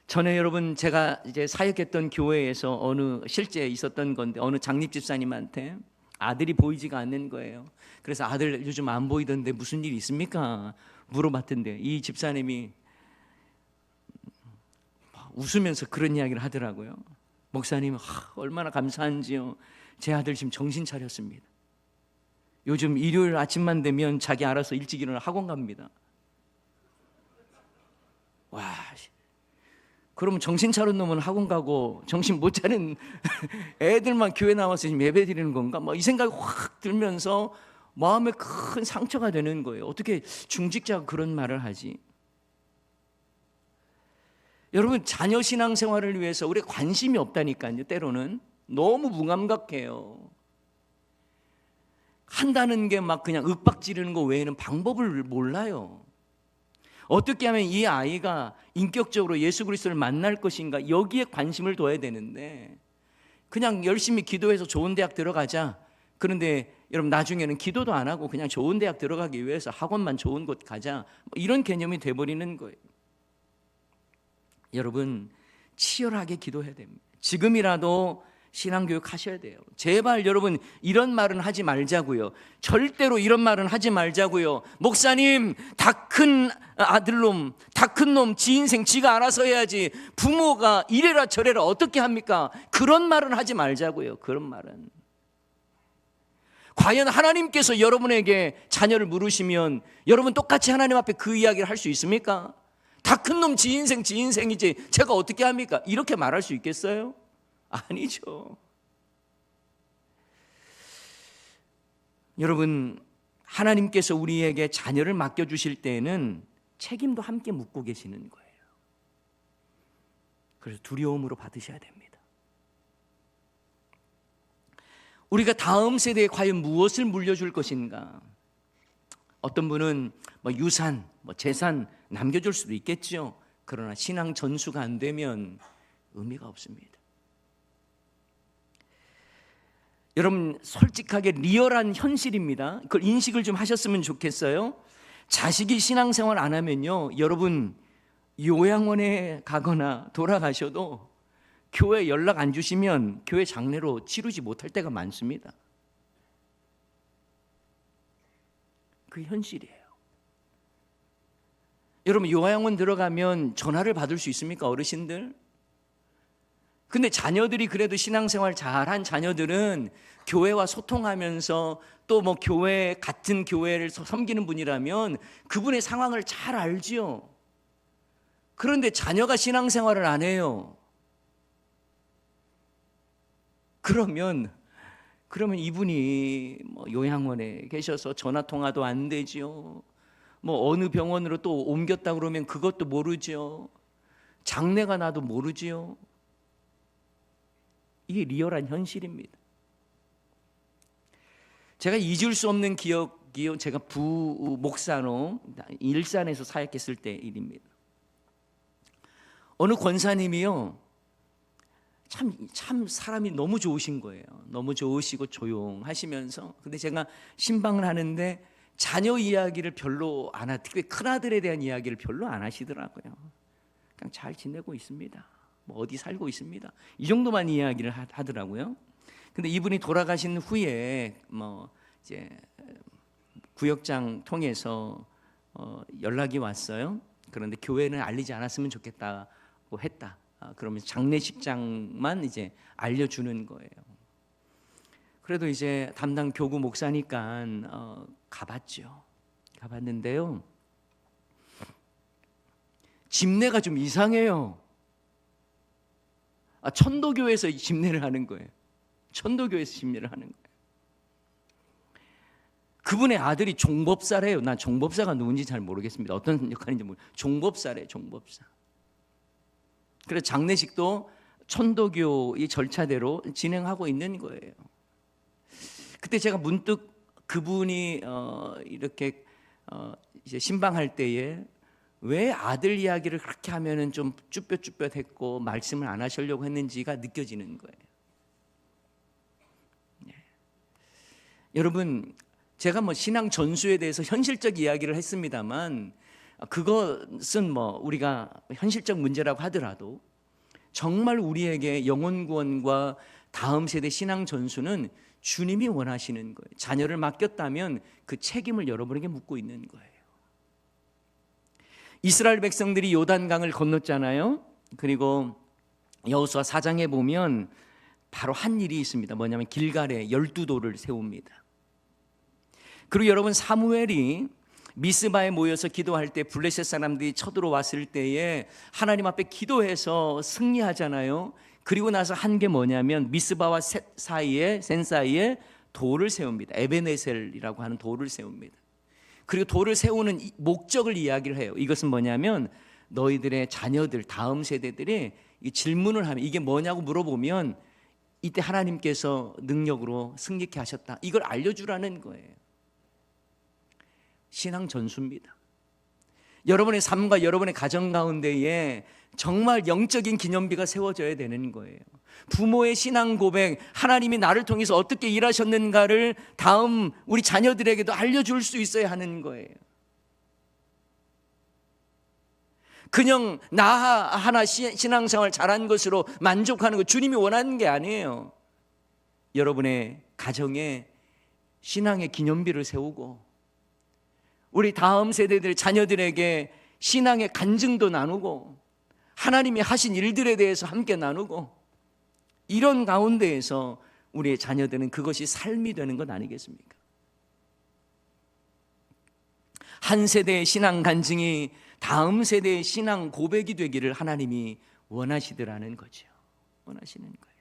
전에 여러분, 제가 이제 사역했던 교회에서 실제 있었던 건데, 어느 장립 집사님한테 아들이 보이지가 않는 거예요. 그래서 아들 요즘 안 보이던데 무슨 일 있습니까? 물어봤던데, 이 집사님이 웃으면서 그런 이야기를 하더라고요. 목사님, 얼마나 감사한지요. 제 아들 지금 정신 차렸습니다. 요즘 일요일 아침만 되면 자기 알아서 일찍 일어나 학원 갑니다. 와, 그러면 정신 차린 놈은 학원 가고 정신 못 차린 애들만 교회 나와서 지금 예배 드리는 건가? 이 생각이 확 들면서 마음에 큰 상처가 되는 거예요. 어떻게 중직자가 그런 말을 하지? 여러분, 자녀 신앙생활을 위해서 우리 관심이 없다니까요. 때로는 너무 무감각해요. 한다는 게 막 그냥 윽박지르는 거 외에는 방법을 몰라요. 어떻게 하면 이 아이가 인격적으로 예수 그리스도를 만날 것인가, 여기에 관심을 둬야 되는데 그냥 열심히 기도해서 좋은 대학 들어가자. 그런데 여러분, 나중에는 기도도 안 하고 그냥 좋은 대학 들어가기 위해서 학원만 좋은 곳 가자, 이런 개념이 돼버리는 거예요. 여러분, 치열하게 기도해야 됩니다. 지금이라도 신앙교육 하셔야 돼요. 제발 여러분, 이런 말은 하지 말자고요. 절대로 이런 말은 하지 말자고요. 목사님, 다 큰 아들놈, 다 큰 놈, 지 인생 지가 알아서 해야지, 부모가 이래라 저래라 어떻게 합니까? 그런 말은 하지 말자고요. 그런 말은. 과연 하나님께서 여러분에게 자녀를 물으시면 여러분 똑같이 하나님 앞에 그 이야기를 할 수 있습니까? 다 큰 놈 지 인생 지 인생이지 제가 어떻게 합니까? 이렇게 말할 수 있겠어요? 아니죠. 여러분, 하나님께서 우리에게 자녀를 맡겨주실 때에는 책임도 함께 묻고 계시는 거예요. 그래서 두려움으로 받으셔야 됩니다. 우리가 다음 세대에 과연 무엇을 물려줄 것인가? 어떤 분은 유산, 재산 남겨줄 수도 있겠죠. 그러나 신앙 전수가 안 되면 의미가 없습니다. 여러분, 솔직하게 리얼한 현실입니다. 그걸 인식을 좀 하셨으면 좋겠어요. 자식이 신앙생활 안 하면요, 여러분 요양원에 가거나 돌아가셔도 교회 연락 안 주시면 교회 장례로 치르지 못할 때가 많습니다. 그 현실이에요. 여러분, 요양원 들어가면 전화를 받을 수 있습니까, 어르신들? 근데 자녀들이 그래도 신앙생활 잘한 자녀들은 교회와 소통하면서 또 교회, 같은 교회를 섬기는 분이라면 그분의 상황을 잘 알지요. 그런데 자녀가 신앙생활을 안 해요. 그러면 이분이 요양원에 계셔서 전화 통화도 안 되죠. 어느 병원으로 또 옮겼다 그러면 그것도 모르죠. 장례가 나도 모르지요. 이게 리얼한 현실입니다. 제가 잊을 수 없는 기억이요, 제가 부목사로 일산에서 사역했을 때 일입니다. 어느 권사님이요, 참 사람이 너무 좋으신 거예요. 너무 좋으시고 조용하시면서, 근데 제가 신방을 하는데 자녀 이야기를 별로 안 하고, 특히 큰아들에 대한 이야기를 별로 안 하시더라고요. 그냥 잘 지내고 있습니다, 어디 살고 있습니다, 이 정도만 이야기를 하더라고요. 근데 이분이 돌아가신 후에 이제 구역장 통해서 연락이 왔어요. 그런데 교회는 알리지 않았으면 좋겠다고 했다. 그러면 장례식장만 이제 알려주는 거예요. 그래도 이제 담당 교구 목사니까 가봤죠. 가봤는데요, 집례가 좀 이상해요. 천도교에서 집례를 하는 거예요. 천도교에서 집례를 하는 거예요. 그분의 아들이 종법사래요. 난 종법사가 누군지 잘 모르겠습니다. 어떤 역할인지 모르겠어요. 종법사래요, 종법사. 그래서 장례식도 천도교의 절차대로 진행하고 있는 거예요. 그때 제가 문득 그분이 이렇게 이제 신방할 때에 왜 아들 이야기를 그렇게 하면은 좀 쭈뼛쭈뼛했고 말씀을 안 하시려고 했는지가 느껴지는 거예요. 여러분, 제가 신앙 전수에 대해서 현실적 이야기를 했습니다만, 그것은 우리가 현실적 문제라고 하더라도 정말 우리에게 영혼 구원과 다음 세대 신앙 전수는 주님이 원하시는 거예요. 자녀를 맡겼다면 그 책임을 여러분에게 묻고 있는 거예요. 이스라엘 백성들이 요단강을 건넜잖아요. 그리고 여호수아 4장에 보면 바로 한 일이 있습니다. 뭐냐면 길갈에 12돌을 세웁니다. 그리고 여러분, 사무엘이 미스바에 모여서 기도할 때 블레셋 사람들이 쳐들어왔을 때에 하나님 앞에 기도해서 승리하잖아요. 그리고 나서 한 게 뭐냐면 미스바와 셋 사이에 돌을 세웁니다. 에베네셀이라고 하는 돌을 세웁니다. 그리고 돌을 세우는 목적을 이야기를 해요. 이것은 뭐냐면 너희들의 자녀들, 다음 세대들이 질문을 하면 이게 뭐냐고 물어보면 이때 하나님께서 능력으로 승리케 하셨다, 이걸 알려주라는 거예요. 신앙 전수입니다. 여러분의 삶과 여러분의 가정 가운데에 정말 영적인 기념비가 세워져야 되는 거예요. 부모의 신앙 고백, 하나님이 나를 통해서 어떻게 일하셨는가를 다음 우리 자녀들에게도 알려줄 수 있어야 하는 거예요. 그냥 나 하나 신앙생활 잘한 것으로 만족하는 거 주님이 원하는 게 아니에요. 여러분의 가정에 신앙의 기념비를 세우고 우리 다음 세대들 자녀들에게 신앙의 간증도 나누고 하나님이 하신 일들에 대해서 함께 나누고, 이런 가운데에서 우리의 자녀들은 그것이 삶이 되는 것 아니겠습니까? 한 세대의 신앙 간증이 다음 세대의 신앙 고백이 되기를 하나님이 원하시더라는 거죠. 원하시는 거예요.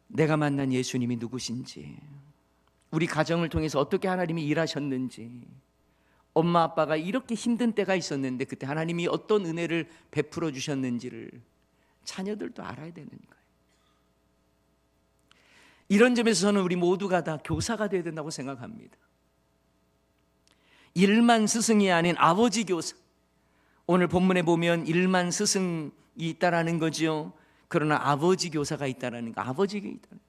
내가 만난 예수님이 누구신지, 우리 가정을 통해서 어떻게 하나님이 일하셨는지, 엄마 아빠가 이렇게 힘든 때가 있었는데 그때 하나님이 어떤 은혜를 베풀어 주셨는지를 자녀들도 알아야 되는 거예요. 이런 점에서 저는 우리 모두가 다 교사가 되어야 된다고 생각합니다. 일만 스승이 아닌 아버지 교사. 오늘 본문에 보면 일만 스승이 있다라는 거죠. 그러나 아버지 교사가 있다라는 거, 아버지가 있다는 거.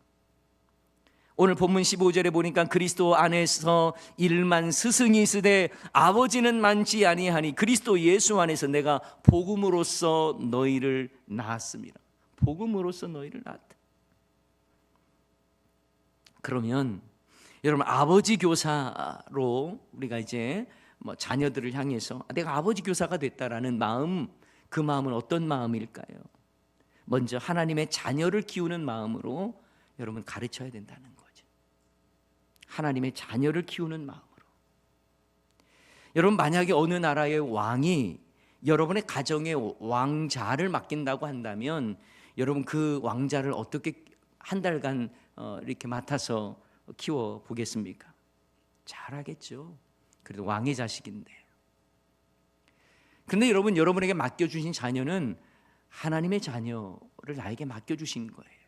오늘 본문 15절에 보니까 그리스도 안에서 일만 스승이 있으되 아버지는 많지 아니하니 그리스도 예수 안에서 내가 복음으로써 너희를 낳았습니다. 복음으로써 너희를 낳았다. 그러면 여러분, 아버지 교사로 우리가 이제 자녀들을 향해서 내가 아버지 교사가 됐다라는 마음, 그 마음은 어떤 마음일까요? 먼저 하나님의 자녀를 키우는 마음으로 여러분 가르쳐야 된다는 거죠. 하나님의 자녀를 키우는 마음으로. 여러분, 만약에 어느 나라의 왕이 여러분의 가정에 왕자를 맡긴다고 한다면 여러분 그 왕자를 어떻게 한 달간 이렇게 맡아서 키워 보겠습니까? 잘하겠죠. 그래도 왕의 자식인데. 그런데 여러분, 여러분에게 맡겨주신 자녀는 하나님의 자녀를 나에게 맡겨주신 거예요.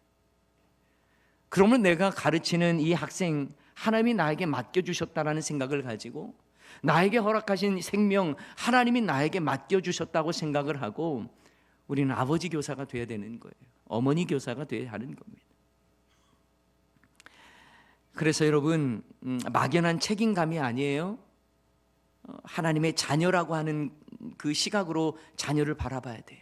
그러면 내가 가르치는 이 학생, 하나님이 나에게 맡겨주셨다라는 생각을 가지고, 나에게 허락하신 생명, 하나님이 나에게 맡겨주셨다고 생각을 하고 우리는 아버지 교사가 되어야 되는 거예요. 어머니 교사가 되어야 하는 겁니다. 그래서 여러분, 막연한 책임감이 아니에요. 하나님의 자녀라고 하는 그 시각으로 자녀를 바라봐야 돼요.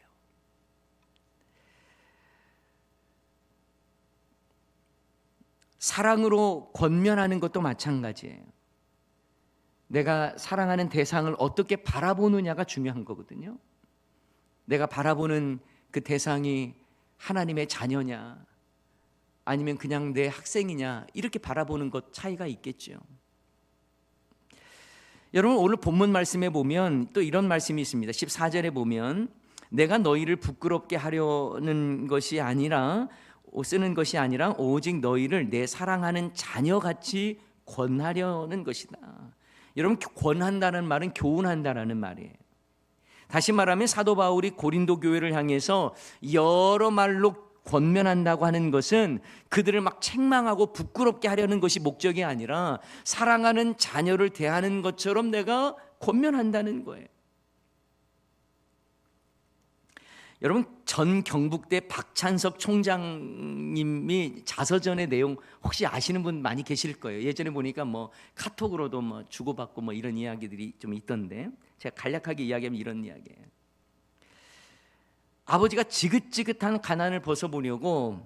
사랑으로 권면하는 것도 마찬가지예요. 내가 사랑하는 대상을 어떻게 바라보느냐가 중요한 거거든요. 내가 바라보는 그 대상이 하나님의 자녀냐 아니면 그냥 내 학생이냐, 이렇게 바라보는 것 차이가 있겠죠. 여러분, 오늘 본문 말씀에 보면 또 이런 말씀이 있습니다. 14절에 보면 내가 너희를 부끄럽게 하려는 것이 아니라, 쓰는 것이 아니라 오직 너희를 내 사랑하는 자녀같이 권하려는 것이다. 여러분, 권한다는 말은 교훈한다라는 말이에요. 다시 말하면 사도 바울이 고린도 교회를 향해서 여러 말로 권면한다고 하는 것은 그들을 막 책망하고 부끄럽게 하려는 것이 목적이 아니라 사랑하는 자녀를 대하는 것처럼 내가 권면한다는 거예요. 여러분 전 경북대 박찬석 총장님이 자서전의 내용 혹시 아시는 분 많이 계실 거예요. 예전에 보니까 뭐 카톡으로도 뭐 주고받고 뭐 이런 이야기들이 좀 있던데, 제가 간략하게 이야기하면 이런 이야기예요. 아버지가 지긋지긋한 가난을 벗어보려고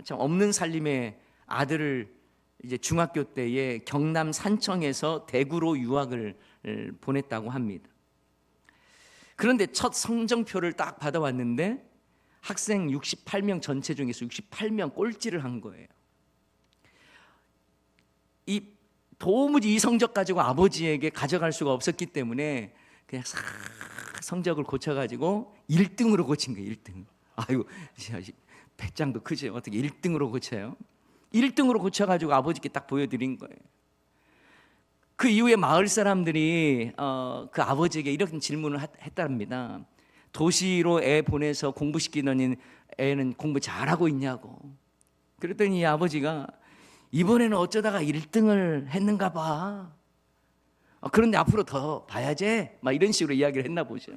참 없는 살림의 아들을 이제 중학교 때에 경남 산청에서 대구로 유학을 보냈다고 합니다. 그런데 첫 성적표를 딱 받아왔는데 학생 68명 전체 중에서 68명 꼴찌를 한 거예요. 도무지 이 성적 가지고 아버지에게 가져갈 수가 없었기 때문에 그냥 싹 성적을 고쳐가지고 1등으로 고친 거예요. 1등. 아이고, 배짱도 크죠. 어떻게 1등으로 고쳐요? 1등으로 고쳐가지고 아버지께 딱 보여드린 거예요. 그 이후에 마을 사람들이 그 아버지에게 이런 질문을 했답니다. 도시로 애 보내서 공부시키더니 애는 공부 잘하고 있냐고. 그랬더니 이 아버지가 이번에는 어쩌다가 1등을 했는가 봐. 그런데 앞으로 더 봐야지. 막 이런 식으로 이야기를 했나 보죠.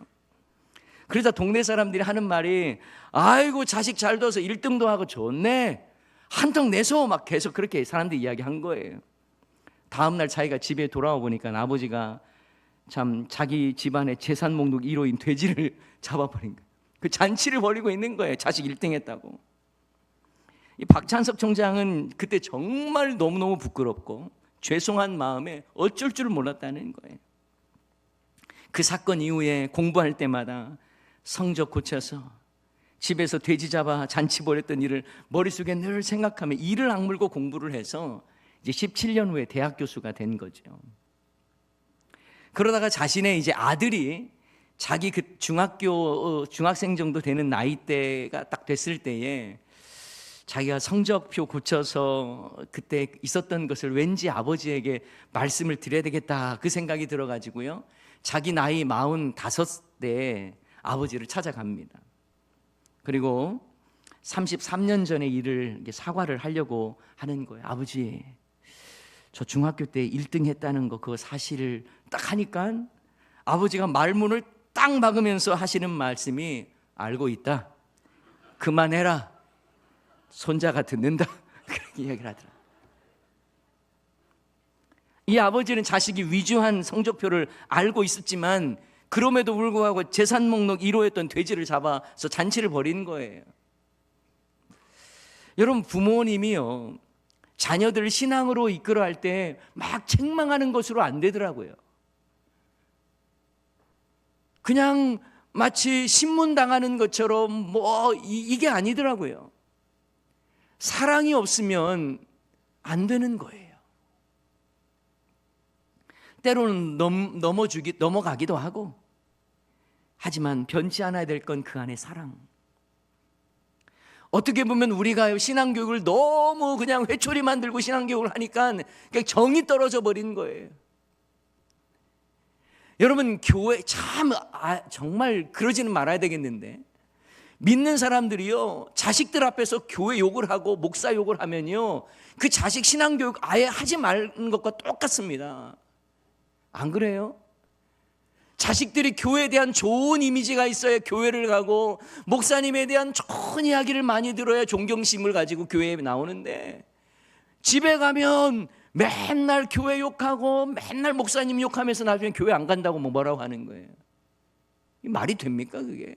그래서 동네 사람들이 하는 말이 아이고 자식 잘 둬서 1등도 하고 좋네. 한턱 내서 막 계속 그렇게 사람들이 이야기한 거예요. 다음날 자기가 집에 돌아와 보니까 아버지가 참 자기 집안의 재산 목록 1호인 돼지를 잡아버린 거예요. 그 잔치를 벌이고 있는 거예요. 자식 1등 했다고. 이 박찬석 총장은 그때 정말 너무너무 부끄럽고 죄송한 마음에 어쩔 줄 몰랐다는 거예요. 그 사건 이후에 공부할 때마다 성적 고쳐서 집에서 돼지 잡아 잔치 벌였던 일을 머릿속에 늘 생각하며 이를 악물고 공부를 해서 이제 17년 후에 대학 교수가 된 거죠. 그러다가 자신의 이제 아들이 자기 그 중학생 정도 되는 나이대가 딱 됐을 때에 자기가 성적표 고쳐서 그때 있었던 것을 왠지 아버지에게 말씀을 드려야 되겠다 그 생각이 들어가지고요. 자기 나이 45대 아버지를 찾아갑니다. 그리고 33년 전의 일을 사과를 하려고 하는 거예요. 아버지, 저 중학교 때 1등 했다는 거 그거 사실을 딱 하니까 아버지가 말문을 딱 막으면서 하시는 말씀이 알고 있다. 그만해라. 손자가 듣는다. 그렇게 이야기를 하더라고요. 이 아버지는 자식이 위조한 성적표를 알고 있었지만 그럼에도 불구하고 재산 목록 1호였던 돼지를 잡아서 잔치를 벌인 거예요. 여러분 부모님이요 자녀들을 신앙으로 이끌어 할 때 막 책망하는 것으로 안 되더라고요. 그냥 마치 신문 당하는 것처럼 뭐 이게 아니더라고요. 사랑이 없으면 안 되는 거예요. 때로는 넘어가기도 하고, 하지만 변치 않아야 될 건 그 안에 사랑. 어떻게 보면 우리가 신앙교육을 너무 그냥 회초리 만들고 신앙교육을 하니까 그냥 정이 떨어져 버린 거예요. 여러분 교회 정말 그러지는 말아야 되겠는데, 믿는 사람들이요 자식들 앞에서 교회 욕을 하고 목사 욕을 하면요 그 자식 신앙교육 아예 하지 말는 것과 똑같습니다. 안 그래요? 자식들이 교회에 대한 좋은 이미지가 있어야 교회를 가고 목사님에 대한 좋은 이야기를 많이 들어야 존경심을 가지고 교회에 나오는데, 집에 가면 맨날 교회 욕하고 맨날 목사님 욕하면서 나중에 교회 안 간다고 뭐라고 하는 거예요. 이 말이 됩니까 그게?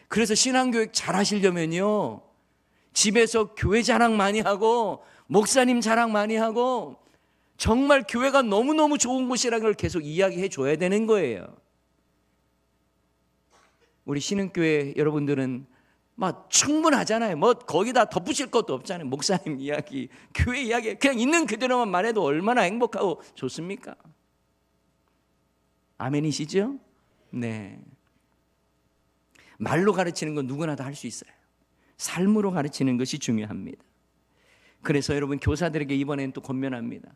그래서 신앙교육 잘 하시려면요 집에서 교회 자랑 많이 하고 목사님 자랑 많이 하고 정말 교회가 너무너무 좋은 곳이라는 걸 계속 이야기해 줘야 되는 거예요. 우리 신흥교회 여러분들은 막 충분하잖아요. 뭐 거기다 덧붙일 것도 없잖아요. 목사님 이야기, 교회 이야기 그냥 있는 그대로만 말해도 얼마나 행복하고 좋습니까? 아멘이시죠? 네. 말로 가르치는 건 누구나 다 할 수 있어요. 삶으로 가르치는 것이 중요합니다. 그래서 여러분 교사들에게 이번에는 또 권면합니다.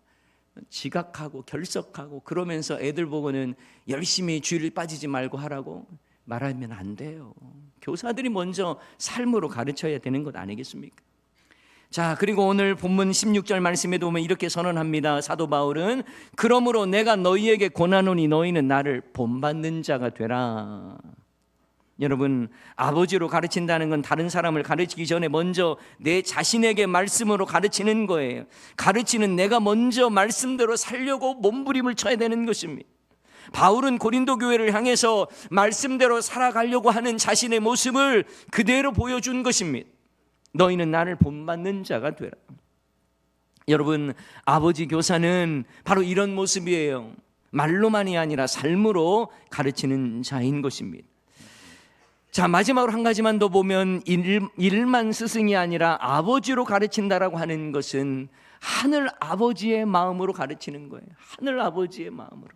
지각하고 결석하고 그러면서 애들 보고는 열심히 주일 빠지지 말고 하라고 말하면 안 돼요. 교사들이 먼저 삶으로 가르쳐야 되는 것 아니겠습니까? 자, 그리고 오늘 본문 16절 말씀에도 보면 이렇게 선언합니다. 사도 바울은 그러므로 내가 너희에게 권하노니 너희는 나를 본받는 자가 되라. 여러분, 아버지로 가르친다는 건 다른 사람을 가르치기 전에 먼저 내 자신에게 말씀으로 가르치는 거예요. 가르치는 내가 먼저 말씀대로 살려고 몸부림을 쳐야 되는 것입니다. 바울은 고린도 교회를 향해서 말씀대로 살아가려고 하는 자신의 모습을 그대로 보여준 것입니다. 너희는 나를 본받는 자가 되라. 여러분, 아버지 교사는 바로 이런 모습이에요. 말로만이 아니라 삶으로 가르치는 자인 것입니다. 자, 마지막으로 한 가지만 더 보면 일만 스승이 아니라 아버지로 가르친다라고 하는 것은 하늘 아버지의 마음으로 가르치는 거예요. 하늘 아버지의 마음으로.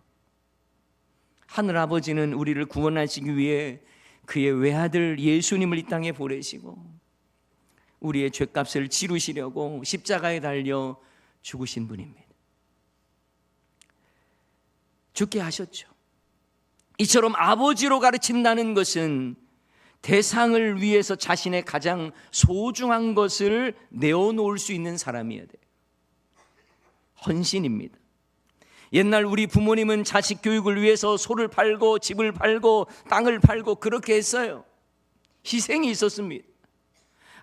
하늘 아버지는 우리를 구원하시기 위해 그의 외아들 예수님을 이 땅에 보내시고 우리의 죄값을 치르시려고 십자가에 달려 죽으신 분입니다. 죽게 하셨죠. 이처럼 아버지로 가르친다는 것은 대상을 위해서 자신의 가장 소중한 것을 내어놓을 수 있는 사람이어야 돼요. 헌신입니다. 옛날 우리 부모님은 자식 교육을 위해서 소를 팔고 집을 팔고 땅을 팔고 그렇게 했어요. 희생이 있었습니다.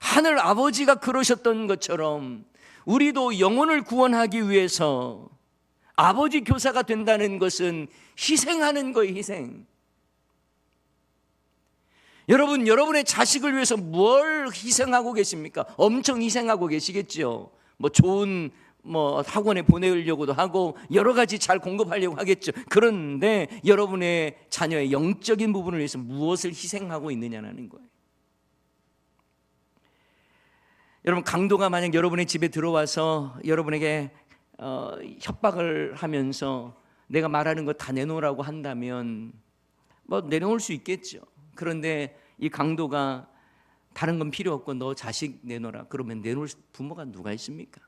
하늘 아버지가 그러셨던 것처럼 우리도 영혼을 구원하기 위해서 아버지 교사가 된다는 것은 희생하는 거예요. 희생. 여러분, 여러분의 자식을 위해서 뭘 희생하고 계십니까? 엄청 희생하고 계시겠죠. 좋은 학원에 보내려고도 하고 여러 가지 잘 공급하려고 하겠죠. 그런데 여러분의 자녀의 영적인 부분을 위해서 무엇을 희생하고 있느냐는 거예요. 여러분, 강도가 만약 여러분의 집에 들어와서 여러분에게 협박을 하면서 내가 말하는 거 다 내놓으라고 한다면 내놓을 수 있겠죠. 그런데 이 강도가 다른 건 필요 없고 너 자식 내놓으라 그러면 내놓을 부모가 누가 있습니까?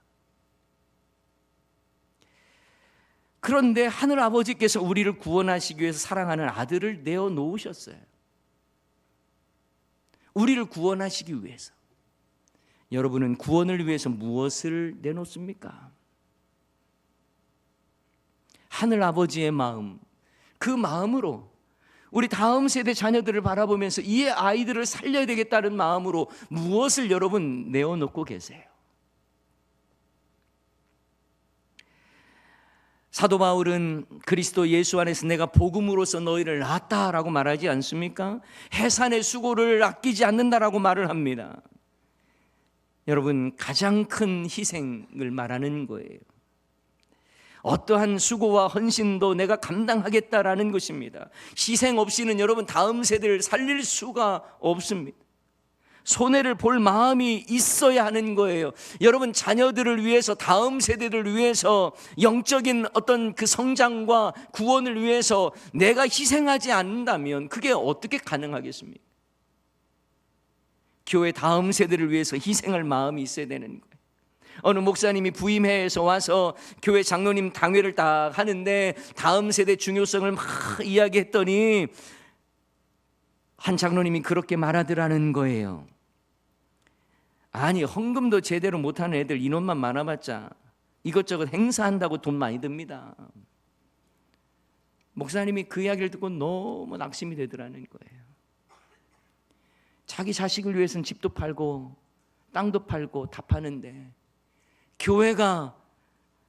그런데 하늘 아버지께서 우리를 구원하시기 위해서 사랑하는 아들을 내어놓으셨어요. 우리를 구원하시기 위해서. 여러분은 구원을 위해서 무엇을 내놓습니까? 하늘 아버지의 마음, 그 마음으로 우리 다음 세대 자녀들을 바라보면서 이 아이들을 살려야 되겠다는 마음으로 무엇을 여러분 내어놓고 계세요? 사도 바울은 그리스도 예수 안에서 내가 복음으로써 너희를 낳았다라고 말하지 않습니까? 해산의 수고를 아끼지 않는다라고 말을 합니다. 여러분, 가장 큰 희생을 말하는 거예요. 어떠한 수고와 헌신도 내가 감당하겠다라는 것입니다. 희생 없이는 여러분 다음 세대를 살릴 수가 없습니다. 손해를 볼 마음이 있어야 하는 거예요. 여러분, 자녀들을 위해서, 다음 세대를 위해서, 영적인 어떤 그 성장과 구원을 위해서 내가 희생하지 않는다면 그게 어떻게 가능하겠습니까? 교회 다음 세대를 위해서 희생할 마음이 있어야 되는 거예요. 어느 목사님이 부임회에서 와서 교회 장로님 당회를 딱 하는데 다음 세대 중요성을 막 이야기했더니 한 장로님이 그렇게 말하더라는 거예요. 아니, 헌금도 제대로 못하는 애들 인원만 많아봤자 이것저것 행사한다고 돈 많이 듭니다. 목사님이 그 이야기를 듣고 너무 낙심이 되더라는 거예요. 자기 자식을 위해서는 집도 팔고 땅도 팔고 다 파는데 교회가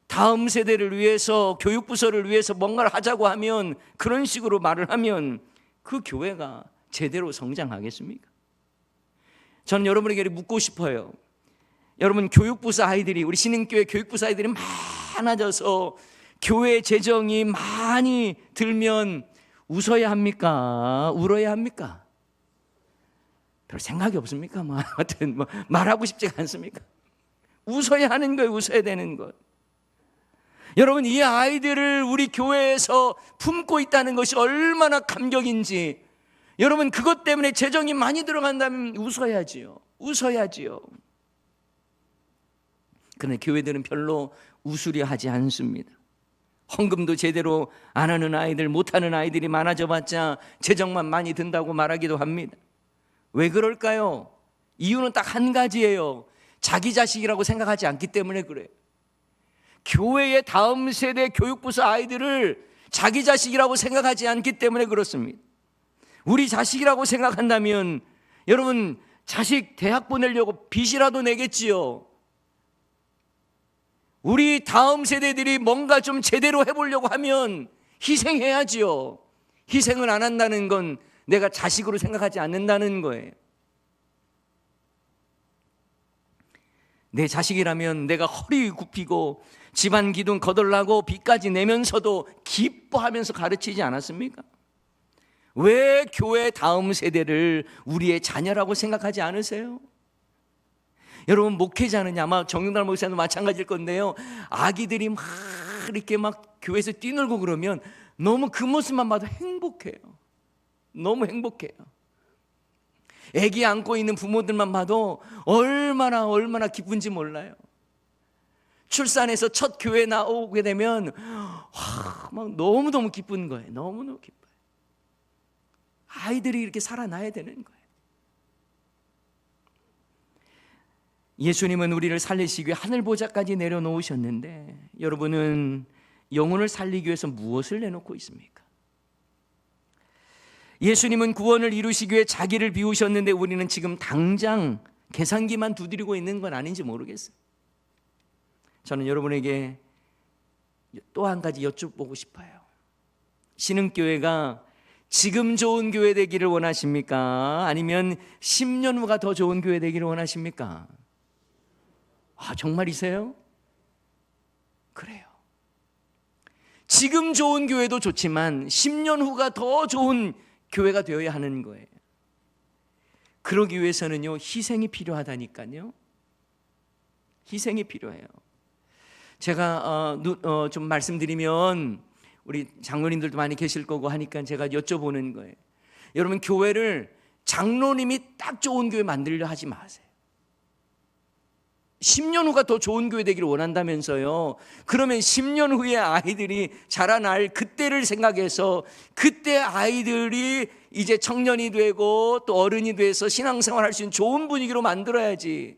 다음 세대를 위해서, 교육부서를 위해서 뭔가를 하자고 하면, 그런 식으로 말을 하면 그 교회가 제대로 성장하겠습니까? 저는 여러분에게 묻고 싶어요. 여러분, 교육부서 아이들이, 우리 신흥교회 교육부서 아이들이 많아져서 교회 재정이 많이 들면 웃어야 합니까? 울어야 합니까? 별 생각이 없습니까? 하여튼 말하고 싶지가 않습니까? 웃어야 하는 거예요. 웃어야 되는 것. 여러분, 이 아이들을 우리 교회에서 품고 있다는 것이 얼마나 감격인지. 여러분, 그것 때문에 재정이 많이 들어간다면 웃어야지요. 웃어야지요. 그런데 교회들은 별로 웃으려 하지 않습니다. 헌금도 제대로 안 하는 아이들, 못하는 아이들이 많아져 봤자 재정만 많이 든다고 말하기도 합니다. 왜 그럴까요? 이유는 딱 한 가지예요. 자기 자식이라고 생각하지 않기 때문에 그래요. 교회의 다음 세대 교육부서 아이들을 자기 자식이라고 생각하지 않기 때문에 그렇습니다. 우리 자식이라고 생각한다면 여러분, 자식 대학 보내려고 빚이라도 내겠지요. 우리 다음 세대들이 뭔가 좀 제대로 해보려고 하면 희생해야지요. 희생을 안 한다는 건 내가 자식으로 생각하지 않는다는 거예요. 내 자식이라면 내가 허리 굽히고 집안 기둥 거덜나고 빚까지 내면서도 기뻐하면서 가르치지 않았습니까? 왜 교회 다음 세대를 우리의 자녀라고 생각하지 않으세요? 여러분, 목회자는 아마 정용달 목사도 마찬가지일 건데요, 아기들이 막 이렇게 막 교회에서 뛰놀고 그러면 너무 그 모습만 봐도 행복해요. 너무 행복해요. 아기 안고 있는 부모들만 봐도 얼마나 기쁜지 몰라요. 출산해서 첫 교회 나오게 되면 막 너무너무 기쁜 거예요. 너무너무 기뻐요. 아이들이 이렇게 살아나야 되는 거예요. 예수님은 우리를 살리시기 위해 하늘 보좌까지 내려놓으셨는데, 여러분은 영혼을 살리기 위해서 무엇을 내놓고 있습니까? 예수님은 구원을 이루시기 위해 자기를 비우셨는데 우리는 지금 당장 계산기만 두드리고 있는 건 아닌지 모르겠어요. 저는 여러분에게 또 한 가지 여쭤보고 싶어요. 신흥교회가 지금 좋은 교회 되기를 원하십니까? 아니면 10년 후가 더 좋은 교회 되기를 원하십니까? 정말이세요? 그래요. 지금 좋은 교회도 좋지만 10년 후가 더 좋은 교회가 되어야 하는 거예요. 그러기 위해서는요, 희생이 필요하다니까요. 희생이 필요해요. 제가 좀 말씀드리면 우리 장로님들도 많이 계실 거고 하니까 제가 여쭤보는 거예요. 여러분, 교회를 장로님이 딱 좋은 교회 만들려 하지 마세요. 10년 후가 더 좋은 교회 되기를 원한다면서요. 그러면 10년 후에 아이들이 자라날 그때를 생각해서 그때 아이들이 이제 청년이 되고 또 어른이 돼서 신앙생활 할 수 있는 좋은 분위기로 만들어야지.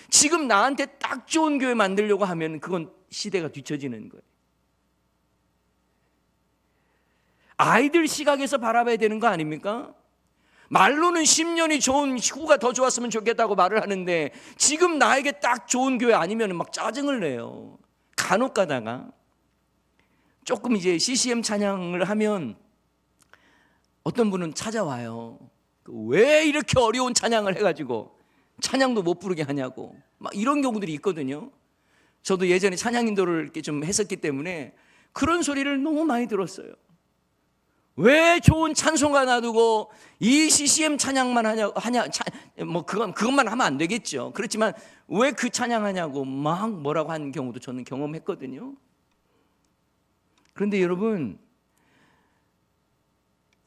지금 나한테 딱 좋은 교회 만들려고 하면 그건 시대가 뒤처지는 거예요. 아이들 시각에서 바라봐야 되는 거 아닙니까? 말로는 10년이 좋은 후가 더 좋았으면 좋겠다고 말을 하는데 지금 나에게 딱 좋은 교회 아니면 막 짜증을 내요. 간혹 가다가 조금 이제 CCM 찬양을 하면 어떤 분은 찾아와요. 왜 이렇게 어려운 찬양을 해가지고 찬양도 못 부르게 하냐고 막 이런 경우들이 있거든요. 저도 예전에 찬양 인도를 이렇게 좀 했었기 때문에 그런 소리를 너무 많이 들었어요. 왜 좋은 찬송가 놔두고 이 CCM 찬양만 하냐 뭐 그것만 하면 안 되겠죠. 그렇지만 왜 그 찬양하냐고 막 뭐라고 하는 경우도 저는 경험했거든요. 그런데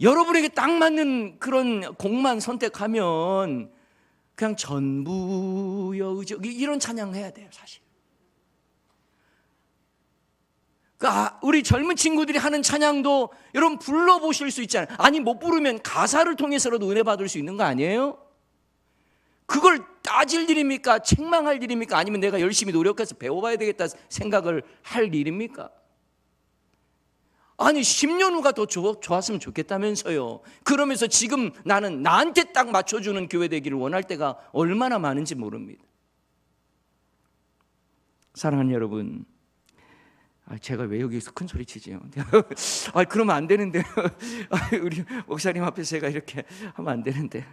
여러분에게 딱 맞는 그런 곡만 선택하면 그냥 전부여 의지 이런 찬양 해야 돼요, 사실. 그러니까 우리 젊은 친구들이 하는 찬양도 여러분 불러보실 수 있잖아요. 아니 못 부르면 가사를 통해서라도 은혜 받을 수 있는 거 아니에요? 그걸 따질 일입니까? 책망할 일입니까? 아니면 내가 열심히 노력해서 배워봐야 되겠다 생각을 할 일입니까? 아니 10년 후가 더 좋았으면 좋겠다면서요. 그러면서 지금 나는 나한테 딱 맞춰주는 교회 되기를 원할 때가 얼마나 많은지 모릅니다. 사랑하는 여러분, 제가 왜 여기서 큰 소리 치지요? 그러면 안 되는데. 우리 목사님 앞에서 제가 이렇게 하면 안 되는데.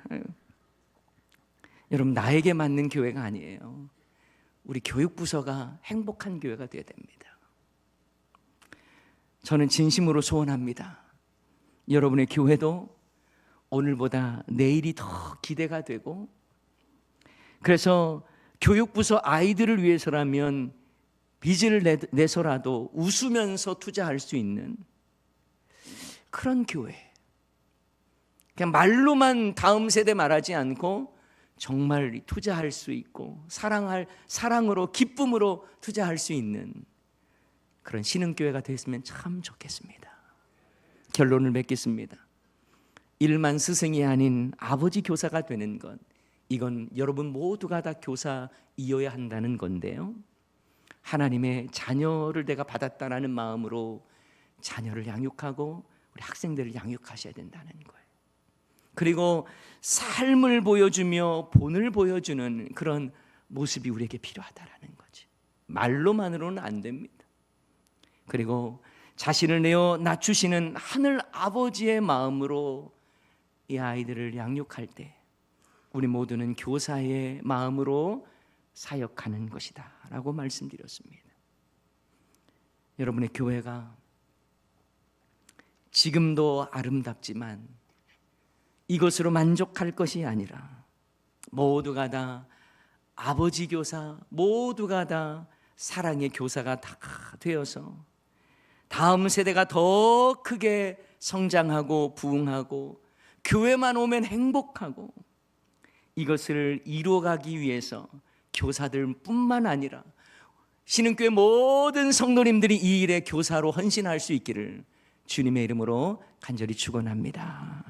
여러분, 나에게 맞는 교회가 아니에요. 우리 교육부서가 행복한 교회가 되어야 됩니다. 저는 진심으로 소원합니다. 여러분의 교회도 오늘보다 내일이 더 기대가 되고, 그래서 교육부서 아이들을 위해서라면 빚을 내서라도 웃으면서 투자할 수 있는 그런 교회. 그냥 말로만 다음 세대 말하지 않고 정말 투자할 수 있고 사랑으로 기쁨으로 투자할 수 있는 그런 신흥교회가 됐으면 참 좋겠습니다. 결론을 맺겠습니다. 일만 스승이 아닌 아버지 교사가 되는 것, 이건 여러분 모두가 다 교사이어야 한다는 건데요, 하나님의 자녀를 내가 받았다라는 마음으로 자녀를 양육하고 우리 학생들을 양육하셔야 된다는 거예요. 그리고 삶을 보여주며 본을 보여주는 그런 모습이 우리에게 필요하다라는 거지. 말로만으로는 안 됩니다. 그리고 자신을 내어 낮추시는 하늘 아버지의 마음으로 이 아이들을 양육할 때 우리 모두는 교사의 마음으로 사역하는 것이다 라고 말씀드렸습니다. 여러분의 교회가 지금도 아름답지만 이것으로 만족할 것이 아니라 모두가 다 아버지 교사, 모두가 다 사랑의 교사가 다 되어서 다음 세대가 더 크게 성장하고 부흥하고 교회만 오면 행복하고, 이것을 이루어가기 위해서 교사들뿐만 아니라 신흥교회 모든 성도님들이 이 일에 교사로 헌신할 수 있기를 주님의 이름으로 간절히 축원합니다.